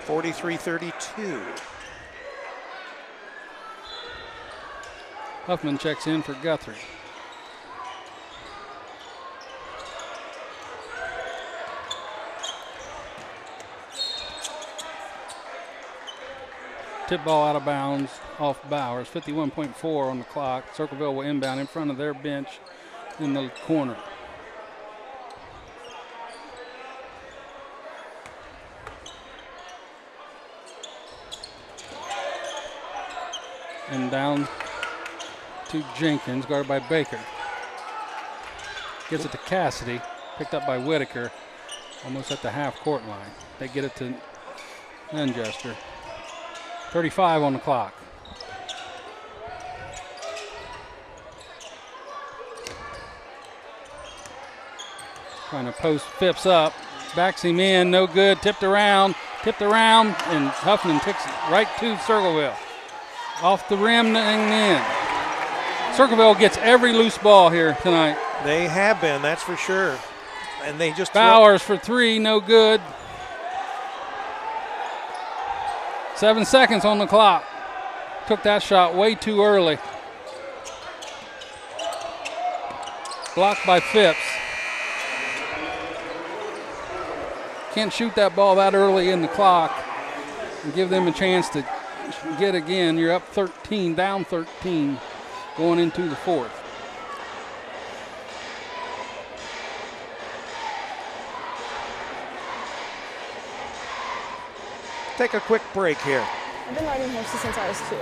43-32. Huffman checks in for Guthrie. Tip ball out of bounds off Bowers. 51.4 on the clock. Circleville will inbound in front of their bench in the corner. And down to Jenkins, guarded by Baker. Gets it to Cassidy, picked up by Whitaker, almost at the half-court line. They get it to Nunjester. 35 on the clock. Trying to post Phipps up, backs him in, no good, tipped around, and Huffman takes it right to Circleville. Off the rim and in. Circleville gets every loose ball here tonight. They have been, that's for sure. And they just Bowers for three, no good. 7 seconds on the clock. Took that shot way too early. Blocked by Phipps. Can't shoot that ball that early in the clock and give them a chance to get again. You're up 13, down 13, going into the fourth. take a quick break here. I've been riding horses since I was 2.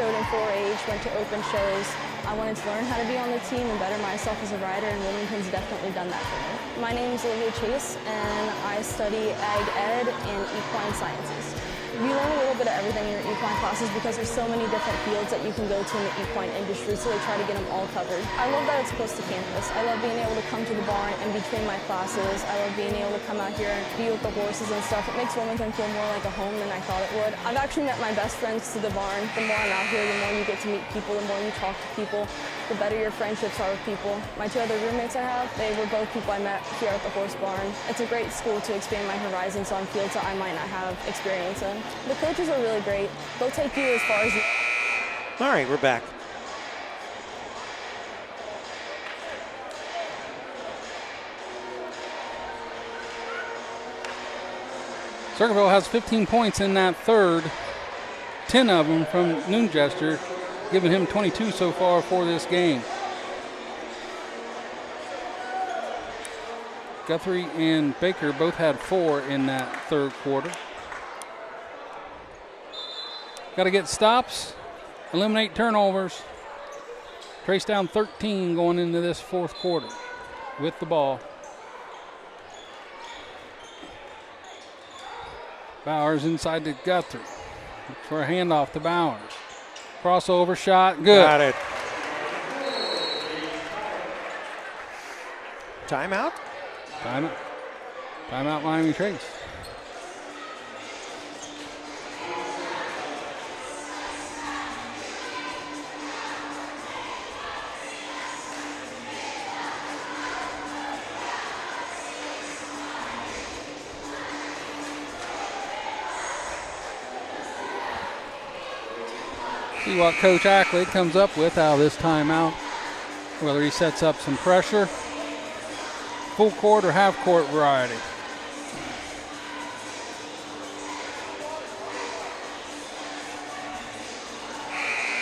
Showed in 4-H, went to open shows. I wanted to learn how to be on the team and better myself as a rider, and Wilmington's definitely done that for me. My name is Olivia Chase, and I study Ag Ed and Equine Sciences. You learn a little bit of everything in your equine classes because there's so many different fields that you can go to in the equine industry, so they try to get them all covered. I love that it's close to campus. I love being able to come to the barn in between my classes. I love being able to come out here and be with the horses and stuff. It makes Wilmington feel more like a home than I thought it would. I've actually met my best friends to the barn. The more I'm out here, the more you get to meet people, the more you talk to people, the better your friendships are with people. My 2 other roommates I have, they were both people I met here at the horse barn. It's a great school to expand my horizons on fields that I might not have experience in. The coaches are really great. They'll take you as far as you. All right, we're back. Circleville has 15 points in that third, 10 of them from Nunjester, giving him 22 so far for this game. Guthrie and Baker both had 4 in that third quarter. Got to get stops, eliminate turnovers. Trace down 13 going into this fourth quarter with the ball. Bowers inside to Guthrie for a handoff to Bowers. Crossover shot, good. Got it. Timeout? Timeout. Timeout, Miami Trace. See what Coach Ackley comes up with out of this timeout. Whether he sets up some pressure, full court or half court variety.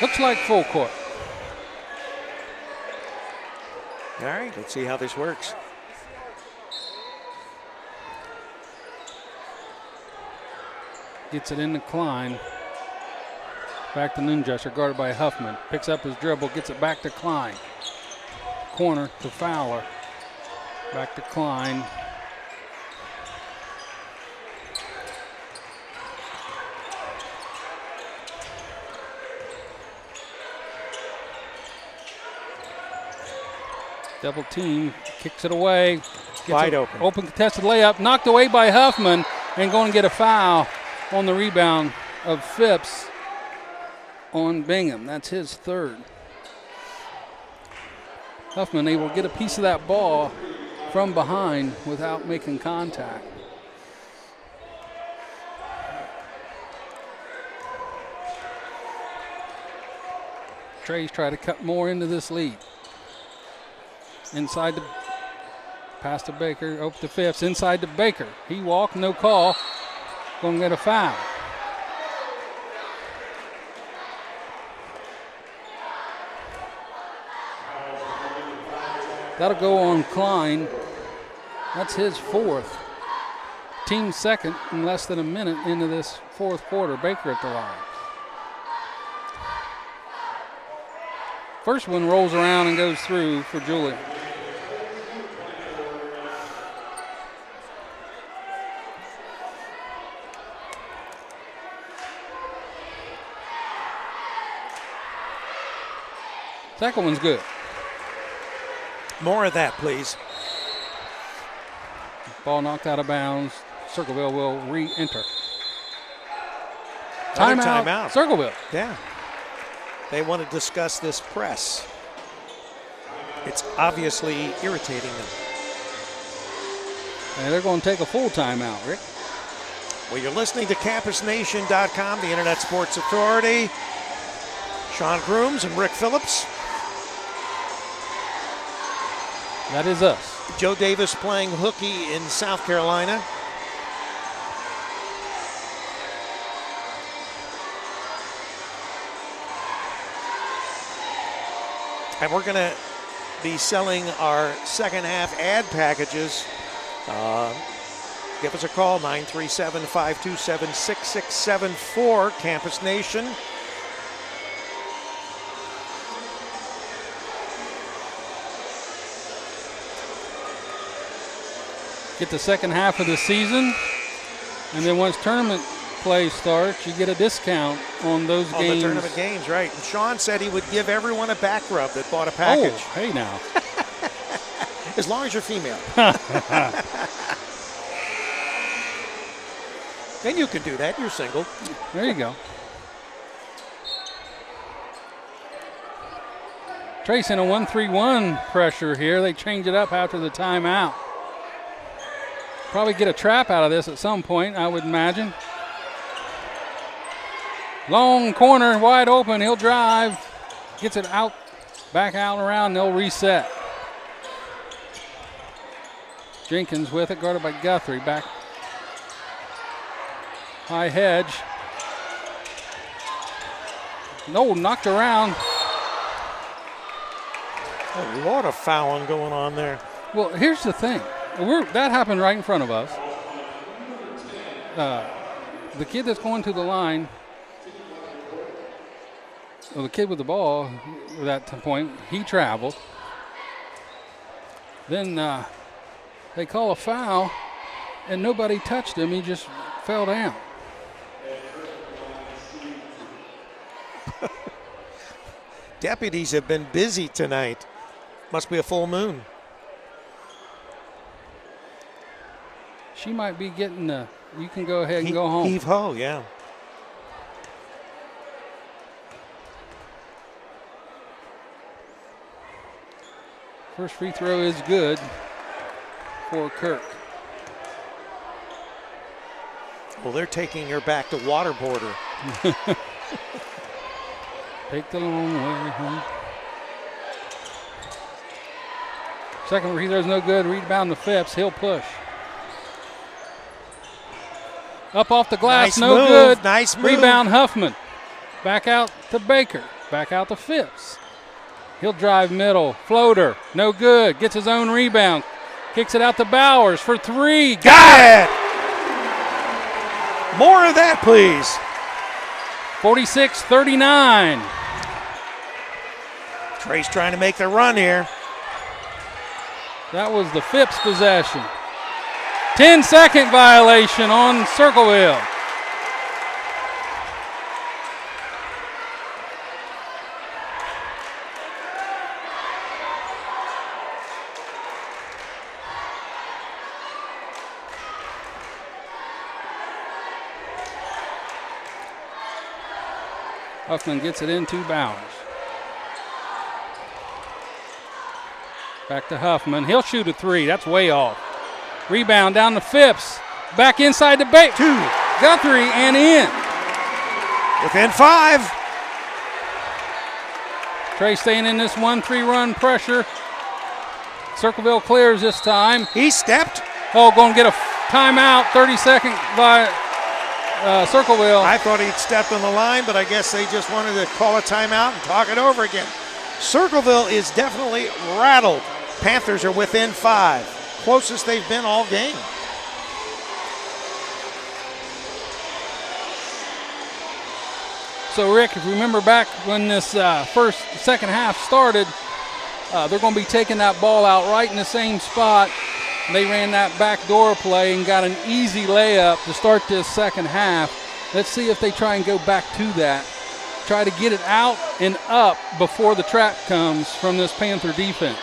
Looks like full court. All right, let's see how this works. Gets it in the Klein. Back to Nunjester, guarded by Huffman. Picks up his dribble, gets it back to Klein. Corner to Fowler. Back to Klein. Double team, kicks it away. Wide open. Open contested layup, knocked away by Huffman, and going to get a foul on the rebound of Phipps on Bingham. That's his third. Huffman able to get a piece of that ball from behind without making contact. Trey's trying to cut more into this lead. Inside the pass to Baker, open to Phipps, inside to Baker. He walked, no call. Going to get a foul. That'll go on Klein. That's his 4th. Team second in less than a minute into this 4th quarter. Baker at the line. First one rolls around and goes through for Julia. Second one's good. More of that, please. Ball knocked out of bounds. Circleville will re-enter. Timeout. Circleville. Yeah. They want to discuss this press. It's obviously irritating them. And they're going to take a full timeout, Rick. Well, you're listening to CampusNation.com, the Internet Sports Authority. Sean Grooms and Rick Phillips. That is us. Joe Davis playing hooky in South Carolina. And we're going to be selling our second half ad packages. Give us a call, 937-527-6674, Campus Nation. Get the second half of the season, and then once tournament play starts, you get a discount on those games. On the tournament games, right. And Sean said he would give everyone a back rub that bought a package. Oh, hey now. As long as you're female. Then you can do that. You're single. There you go. Tracing a 1-3-1 pressure here. They change it up after the timeout. Probably get a trap out of this at some point, I would imagine. Long corner, wide open. He'll drive. Gets it out, back out and around. They'll reset. Jenkins with it, guarded by Guthrie. Back. High hedge. No, knocked around. A lot of fouling going on there. Well, here's the thing. That happened right in front of us. The kid that's going to the line, well, the kid with the ball at that point, he traveled. Then they call a foul, and nobody touched him. He just fell down. Deputies have been busy tonight. Must be a full moon. She might be getting you can go ahead and go home. Heave ho, yeah. First free throw is good for Kirk. Well, they're taking her back to Waterboarder. Take the long way home. Second free throw's no good. Rebound to Phipps. He'll push. Up off the glass, Nice no move, good. nice move. Rebound Huffman. Back out to Baker. Back out to Phipps. He'll drive middle. Floater, no good. Gets his own rebound. Kicks it out to Bowers for three. Got it! More of that, please. 46-39. Trey's trying to make the run here. That was the Phipps possession. 10-second violation on Circleville. Huffman gets it into Bowers. Back to Huffman. He'll shoot a three. That's way off. Rebound down to Phipps. Back inside to Baker. Two. Guthrie and in. Within 5. Trey staying in this 1-3 run pressure. Circleville clears this time. He stepped. Oh, going to get a timeout. 30-second by Circleville. I thought he'd stepped on the line, but I guess they just wanted to call a timeout and talk it over again. Circleville is definitely rattled Panthers are within 5. Closest they've been all game. So, Rick, if you remember back when this second half started, they're going to be taking that ball out right in the same spot. They ran that backdoor play and got an easy layup to start this second half. Let's see if they try and go back to that. Try to get it out and up before the trap comes from this Panther defense.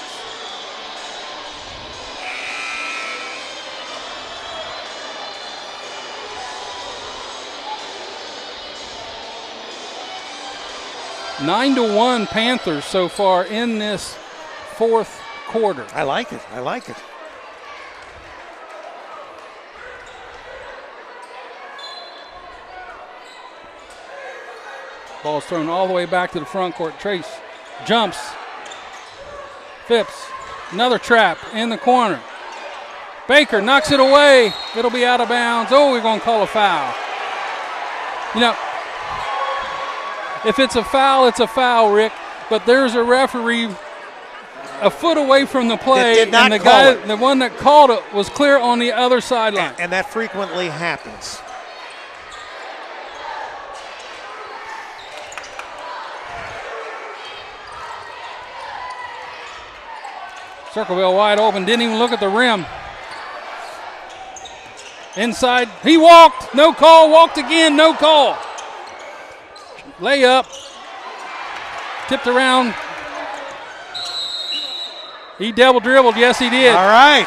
Nine to 1 Panthers so far in this fourth quarter. I like it. I like it. Ball's thrown all the way back to the front court. Trace jumps. Phipps, another trap in the corner. Baker knocks it away. It'll be out of bounds. Oh, we're going to call a foul. You know, if it's a foul, Rick. But there's a referee a foot away from the play, and the guy, the one that called it, was clear on the other sideline. And that frequently happens. Circleville wide open, didn't even look at the rim. Inside, he walked, no call, walked again, no call. Layup, tipped around. He double dribbled, yes he did. All right,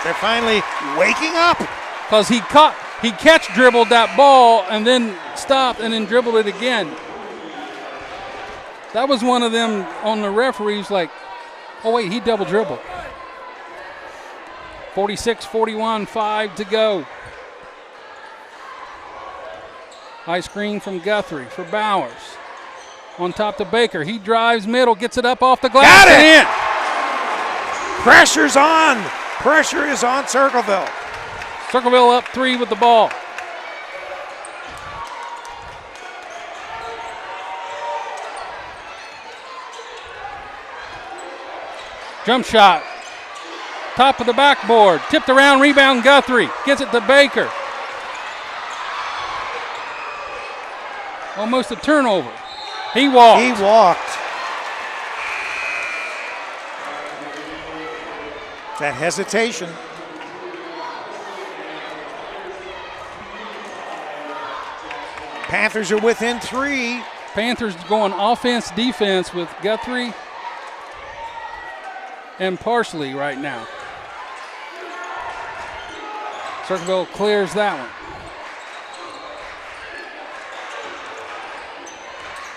they're finally waking up. Because he catch dribbled that ball and then stopped and then dribbled it again. That was one of them on the referees like, oh wait, he double dribbled. 46-41, 5 to go. High screen from Guthrie for Bowers. On top to Baker. He drives middle, gets it up off the glass. Got it! And in. Pressure's on. Pressure is on Circleville. Circleville up 3 with the ball. Jump shot. Top of the backboard. Tipped around, rebound Guthrie. Gets it to Baker. Almost a turnover. He walked. He walked. That hesitation. Panthers are within 3. Panthers going offense, defense with Guthrie and Parsley right now. Circleville clears that one.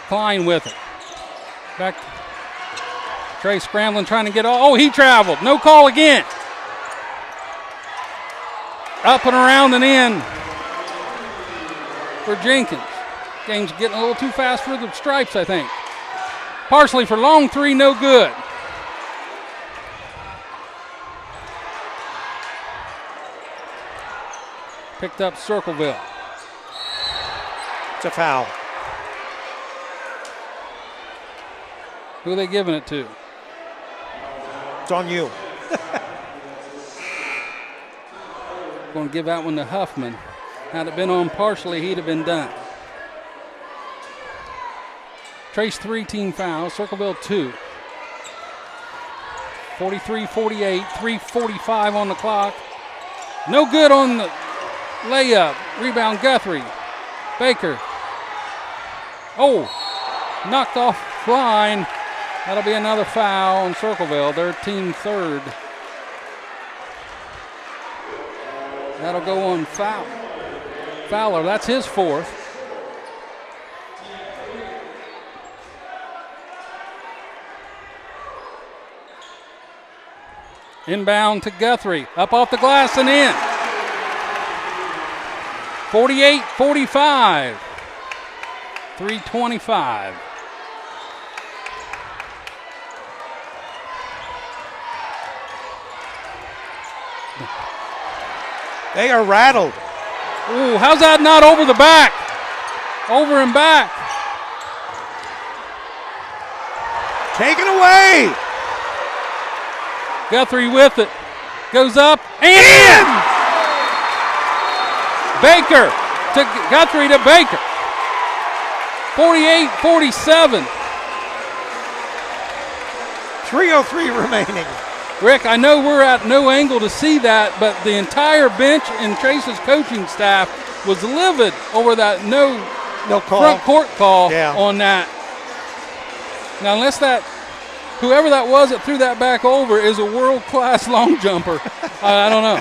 Klein with it. Back. Trey scrambling, trying to get all. Oh, he traveled. No call again. Up and around and in for Jenkins. Game's getting a little too fast for the Stripes, I think. Parsley for long 3, no good. Picked up Circleville. It's a foul. Who are they giving it to? It's on you. Going to give that one to Huffman. Had it been on Parsley, he'd have been done. Trace 3 team fouls, Circleville 2. 43-48, 3:45 on the clock. No good on the layup. Rebound Guthrie. Baker. Oh, knocked off line. That'll be another foul on Circleville, their team 3rd. That'll go on Fowler. That's his 4th. Inbound to Guthrie. Up off the glass and in. 48-45. 3:25. They are rattled. Ooh, how's that not over the back? Over and back. Taken away. Guthrie with it. Goes up and in! Baker to Guthrie to Baker. 48-47. 3:03 remaining. Rick, I know we're at no angle to see that, but the entire bench and Trace's coaching staff was livid over that no call. Front court call Yeah. on that. Now, unless whoever that was that threw that back over is a world-class long jumper, I don't know.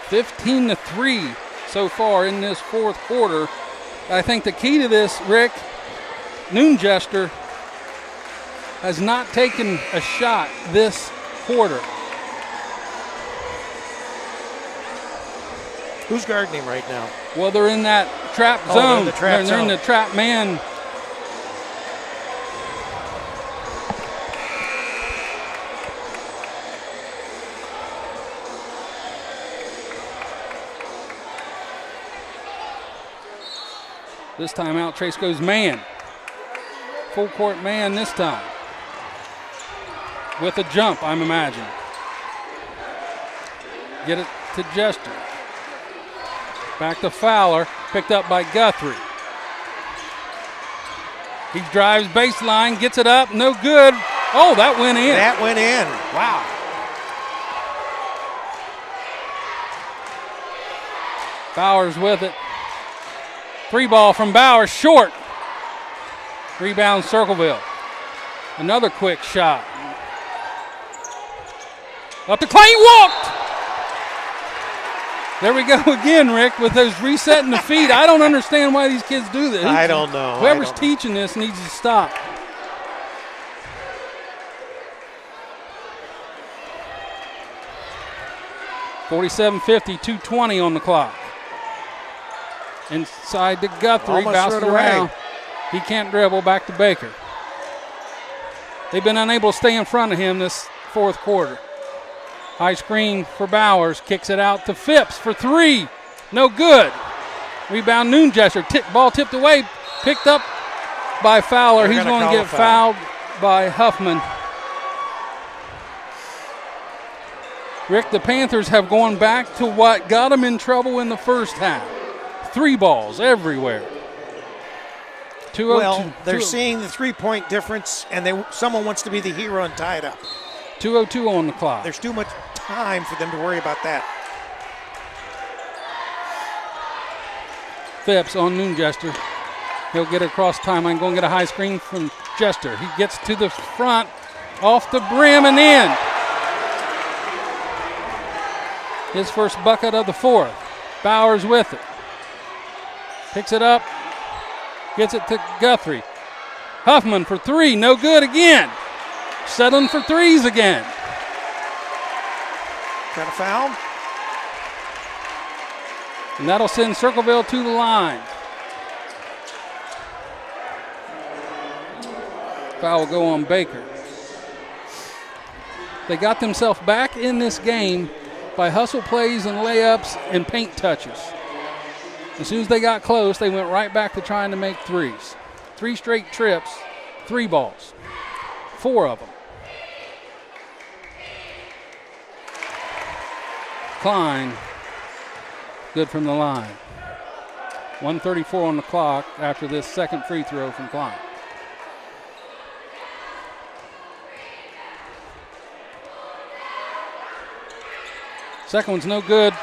15-3 so far in this fourth quarter. I think the key to this, Rick, Noonjester has not taken a shot this quarter. Who's guarding him right now? Well, they're in that trap zone. They're in the trap They're in zone. the trap man. This time out, Trace goes man. Full court man this time. With a jump, I'm imagining. Get it to Jester. Back to Fowler, picked up by Guthrie. He drives baseline, gets it up, no good. Oh, that went in. That went in. Wow. Bowers with it. Three ball from Bowers, short. Rebound Circleville. Another quick shot. Up to Clay, he walked. There we go again, Rick, with those resetting the feet. I don't understand why these kids do this. I don't know. Whoever's teaching this needs to stop. $47-50, 2:20 on the clock. Inside to Guthrie, Almost bounces threw it away. around. He can't dribble, back to Baker. They've been unable to stay in front of him this fourth quarter. High screen for Bowers, kicks it out to Phipps for three. No good. Rebound Noonjester, ball tipped away, picked up by Fowler. He's going to get fouled by Huffman. Rick, the Panthers have gone back to what got them in trouble in the first half. Three balls everywhere. Well, they're seeing the three-point difference, and someone wants to be the hero and tie it up. 2:02 on the clock. There's too much time for them to worry about that. Phipps on Noonjester. He'll get it across timeline. Going to get a high screen from Jester. He gets to the front, off the brim and in. His first bucket of the fourth. Bowers with it. Picks it up. Gets it to Guthrie. Huffman for three. No good again. Settling for threes again. Got a foul? And that'll send Circleville to the line. Foul will go on Baker. They got themselves back in this game by hustle plays and layups and paint touches. As soon as they got close, they went right back to trying to make threes. 3 straight trips, 3 balls. 4 of them. Klein, good from the line. 1:34 on the clock after this second free throw from Klein. Second one's no good.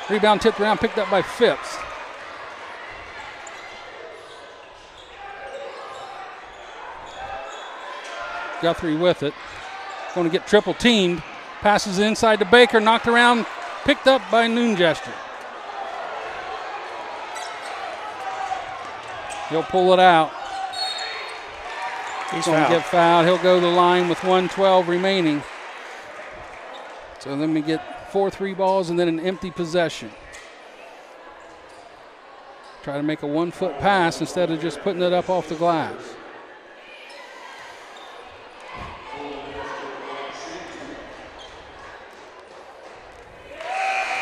Rebound tipped around, picked up by Phipps. Guthrie with it. Going to get triple teamed. Passes inside to Baker, knocked around, picked up by Noonjester. He'll pull it out. He's going to get fouled. He'll go to the line with 1:12 remaining. So let me get 4 3 balls, and then an empty possession. Try to make a 1-foot pass instead of just putting it up off the glass.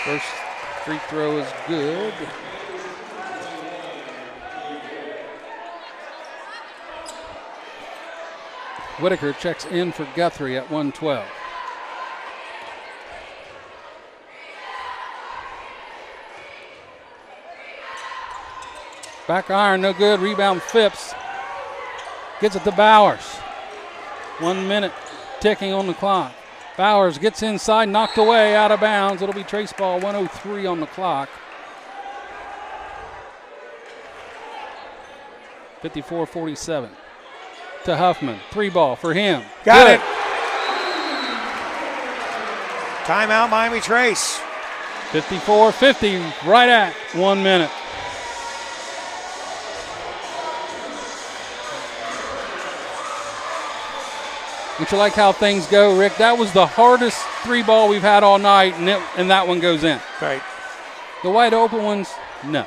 First free throw is good. Whitaker checks in for Guthrie at 112. Back iron, no good. Rebound Phipps. Gets it to Bowers. 1 minute ticking on the clock. Bowers gets inside, knocked away, out of bounds. It'll be trace ball, 1:03 on the clock. 54-47 to Huffman. 3 ball for him. Got it. Timeout, Miami Trace. 54-50, right at 1 minute. Don't you like how things go, Rick? That was the hardest 3 ball we've had all night, and that one goes in. Right. The wide open ones, no.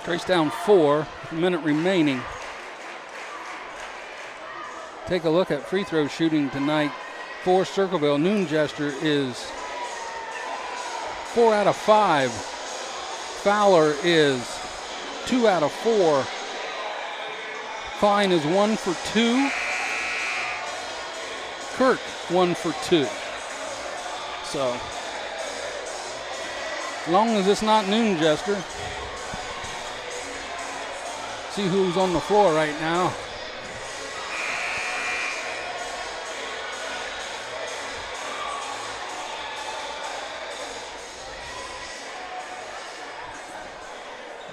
Trace down 4, a minute remaining. Take a look at free throw shooting tonight for Circleville. Noonjester is 4 out of 5. Fowler is 2 out of 4. Klein is 1 for 2. Kirk 1 for 2. So, as long as it's not Noonjester. See who's on the floor right now.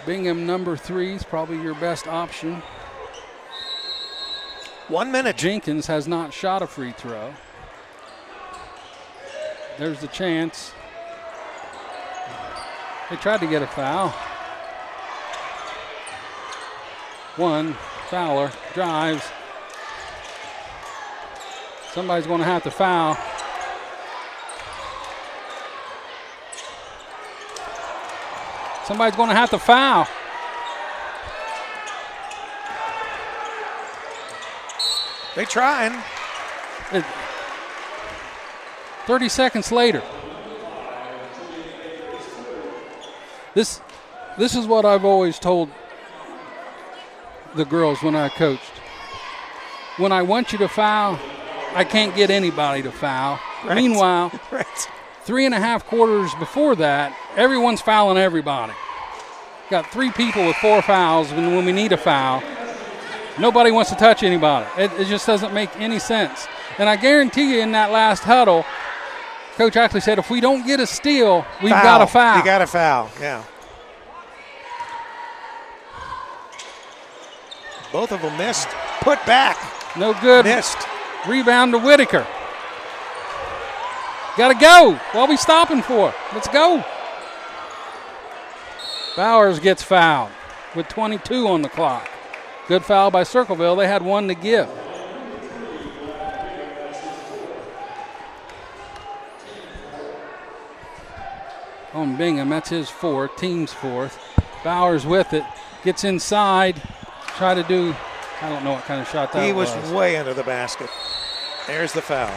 Bingham number 3 is probably your best option. 1 minute. Jenkins has not shot a free throw. There's the chance. They tried to get a foul. 1, Fowler drives. Somebody's going to have to foul. Somebody's going to have to foul. They trying. 30 seconds later. This is what I've always told the girls when I coached. When I want you to foul, I can't get anybody to foul. Right. Meanwhile, Right. 3.5 quarters before that, everyone's fouling everybody. Got 3 people with 4 fouls, and when we need a foul, nobody wants to touch anybody. It just doesn't make any sense. And I guarantee you in that last huddle, Coach actually said, if we don't get a steal, we've got to foul. You got to foul, yeah. Both of them missed. Put back. No good. Missed. Rebound to Whitaker. Got to go. What are we stopping for? Let's go. Bowers gets fouled with 22 on the clock. Good foul by Circleville. They had 1 to give. On Bingham, that's his 4th, team's 4th. Bowers with it. Gets inside. Try to do, I don't know what kind of shot that was. He was way under the basket. There's the foul.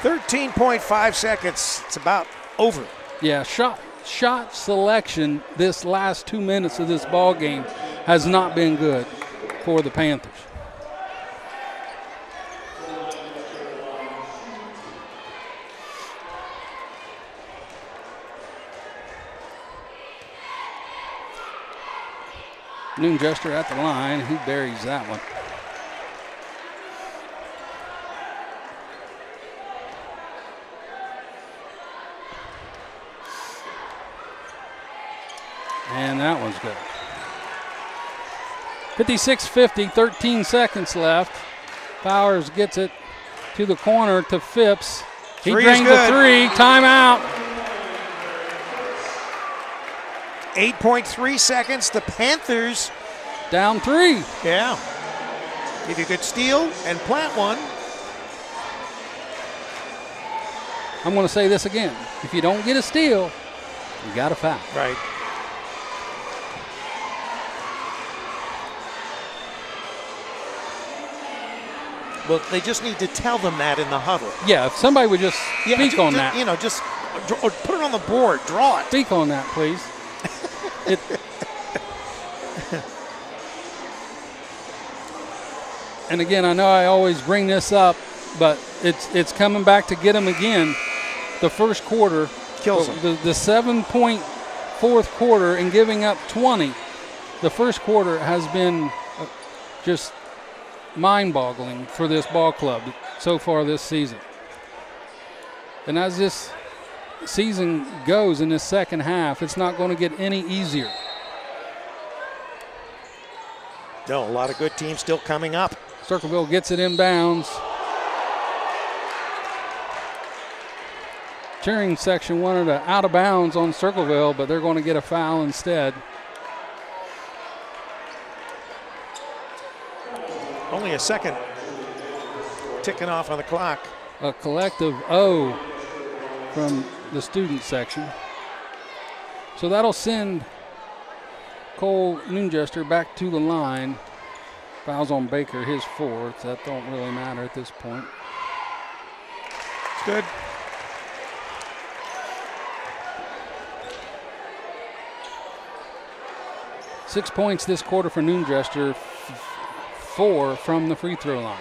13.5 seconds. It's about over. Yeah, shot selection this last 2 minutes of this ball game has not been good for the Panthers. Noonjester at the line. He buries that one. And that one's good. 56-50, 13 seconds left. Powers gets it to the corner to Phipps. He Three is drains the good. 3. Timeout. 8.3 seconds. The Panthers Down 3. Yeah. If you could steal and plant one. I'm going to say this again. If you don't get a steal, you got a foul. Right. Well, they just need to tell them that in the huddle. Yeah, if somebody would just speak on that. You know, just put it on the board, draw it. Speak on that, please. And again, I know I always bring this up, but it's coming back to get them again. The first quarter kills them. The 7-point fourth quarter and giving up 20. The first quarter has been just mind-boggling for this ball club so far this season. And as this season goes in this second half, it's not going to get any easier. No, a lot of good teams still coming up. Circleville gets it inbounds. Cheering section wanted to out of bounds on Circleville, but they're going to get a foul instead. Only a second ticking off on the clock. A collective O from the student section. So that'll send Cole Noonjester back to the line. Fouls on Baker, his 4th. That don't really matter at this point. It's good. Six points this quarter for Noonjester, 4 from the free throw line.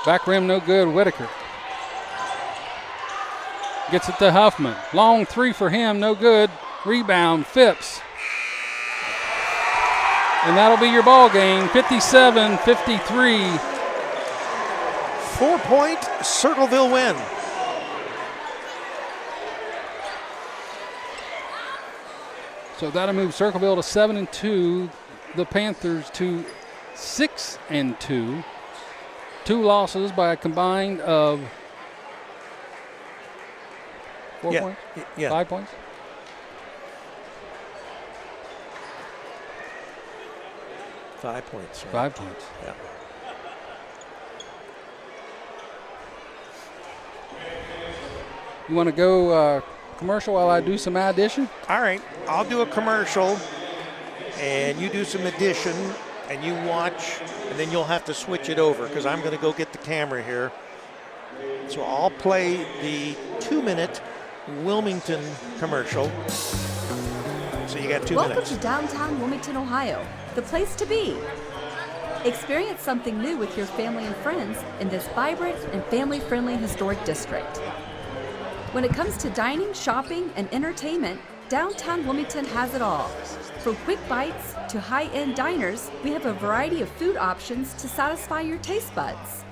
Back rim, no good. Whitaker gets it to Huffman. Long 3 for him, no good. Rebound, Phipps. And that'll be your ball game, 57-53. 4-point Circleville win. So that'll move Circleville to 7-2. The Panthers to 6-2. 2 losses by a combined of 4 points? 5 points? Five points. Right? 5 points. Yeah. You want to go commercial while I do some addition? All right, I'll do a commercial, and you do some addition, and you watch, and then you'll have to switch it over because I'm going to go get the camera here. So I'll play the 2-minute Wilmington commercial. So you got 2 Welcome minutes. to downtown Wilmington, Ohio, the place to be. Experience something new with your family and friends in this vibrant and family-friendly historic district. When it comes to dining, shopping, and entertainment, downtown Wilmington has it all. From quick bites to high-end diners, we have a variety of food options to satisfy your taste buds.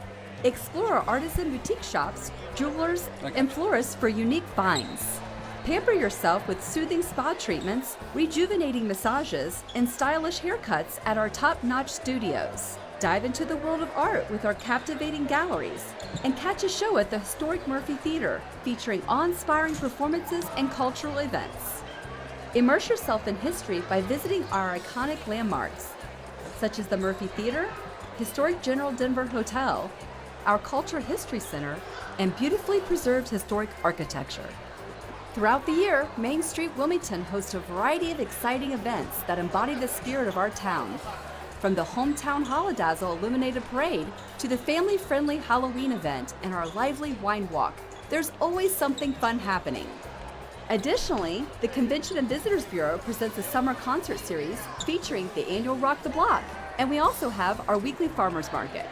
Explore our artisan boutique shops, jewelers, and florists for unique finds. Pamper yourself with soothing spa treatments, rejuvenating massages, and stylish haircuts at our top-notch studios. Dive into the world of art with our captivating galleries, and catch a show at the historic Murphy Theater featuring awe-inspiring performances and cultural events. Immerse yourself in history by visiting our iconic landmarks, such as the Murphy Theater, historic General Denver Hotel, our Cultural History Center, and beautifully preserved historic architecture. Throughout the year, Main Street Wilmington hosts a variety of exciting events that embody the spirit of our town. From the Hometown Holodazzle Illuminated Parade to the family-friendly Halloween event and our lively wine walk, there's always something fun happening. Additionally, the Convention and Visitors Bureau presents a summer concert series featuring the annual Rock the Block, and we also have our weekly farmers market.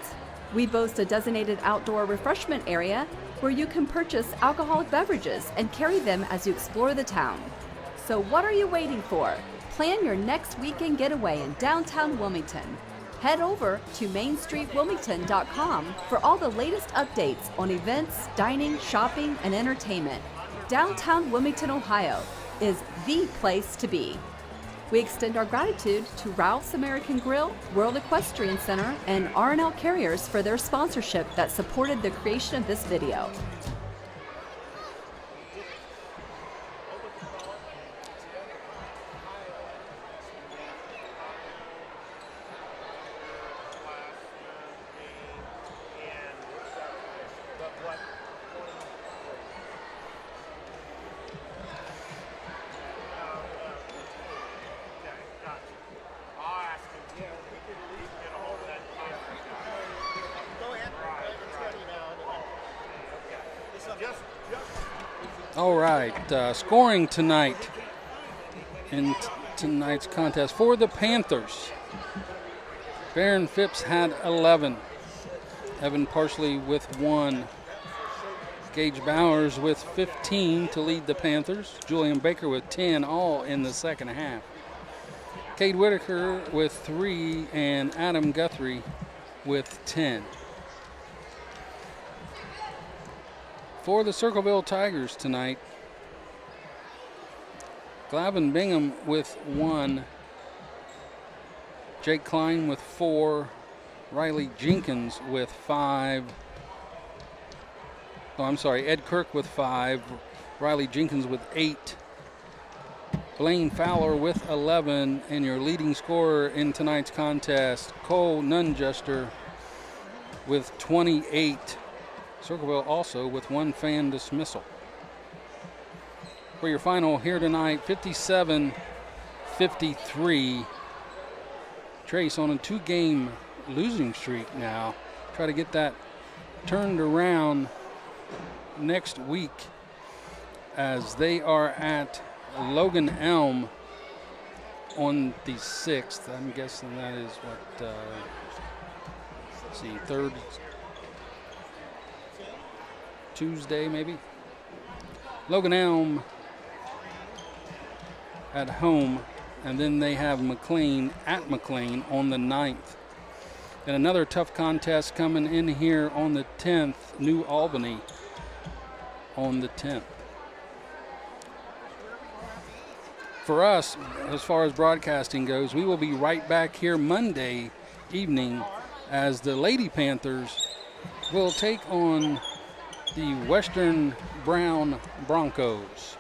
We boast a designated outdoor refreshment area where you can purchase alcoholic beverages and carry them as you explore the town. So what are you waiting for? Plan your next weekend getaway in downtown Wilmington. Head over to mainstreetwilmington.com for all the latest updates on events, dining, shopping, and entertainment. Downtown Wilmington, Ohio is the place to be. We extend our gratitude to Ralph's American Grill, World Equestrian Center, and R&L Carriers for their sponsorship that supported the creation of this video. All right, scoring tonight in tonight's contest for the Panthers. Baron Phipps had 11. Evan Parsley with 1. Gage Bowers with 15 to lead the Panthers. Julian Baker with 10, all in the second half. Cade Whitaker with 3 and Adam Guthrie with 10. For the Circleville Tigers tonight, Glavin Bingham with 1, Jake Klein with 4, Riley Jenkins with 5. Oh, I'm sorry, Ed Kirk with 5, Riley Jenkins with 8, Blaine Fowler with 11, and your leading scorer in tonight's contest, Cole Nunjuster with 28. Circleville also with 1 fan dismissal. For your final here tonight, 57-53. Trace on a 2-game losing streak now. Try to get that turned around next week as they are at Logan Elm on the 6th. I'm guessing that is what, let's see, 3rd Tuesday maybe. Logan Elm at home, and then they have McLean at McLean on the 9th. And another tough contest coming in here on the 10th, New Albany on the 10th. For us, as far as broadcasting goes, we will be right back here Monday evening as the Lady Panthers will take on the Western Brown Broncos.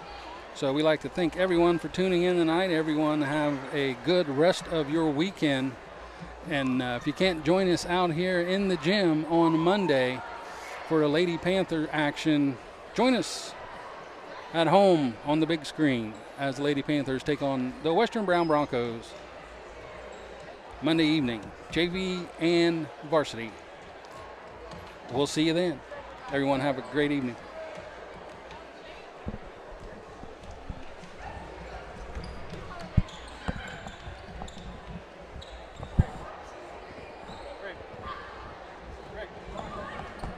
So we like to thank everyone for tuning in tonight. Everyone have a good rest of your weekend. And if you can't join us out here in the gym on Monday for the Lady Panther action, join us at home on the big screen as the Lady Panthers take on the Western Brown Broncos Monday evening, JV and varsity. We'll see you then. Everyone have a great evening.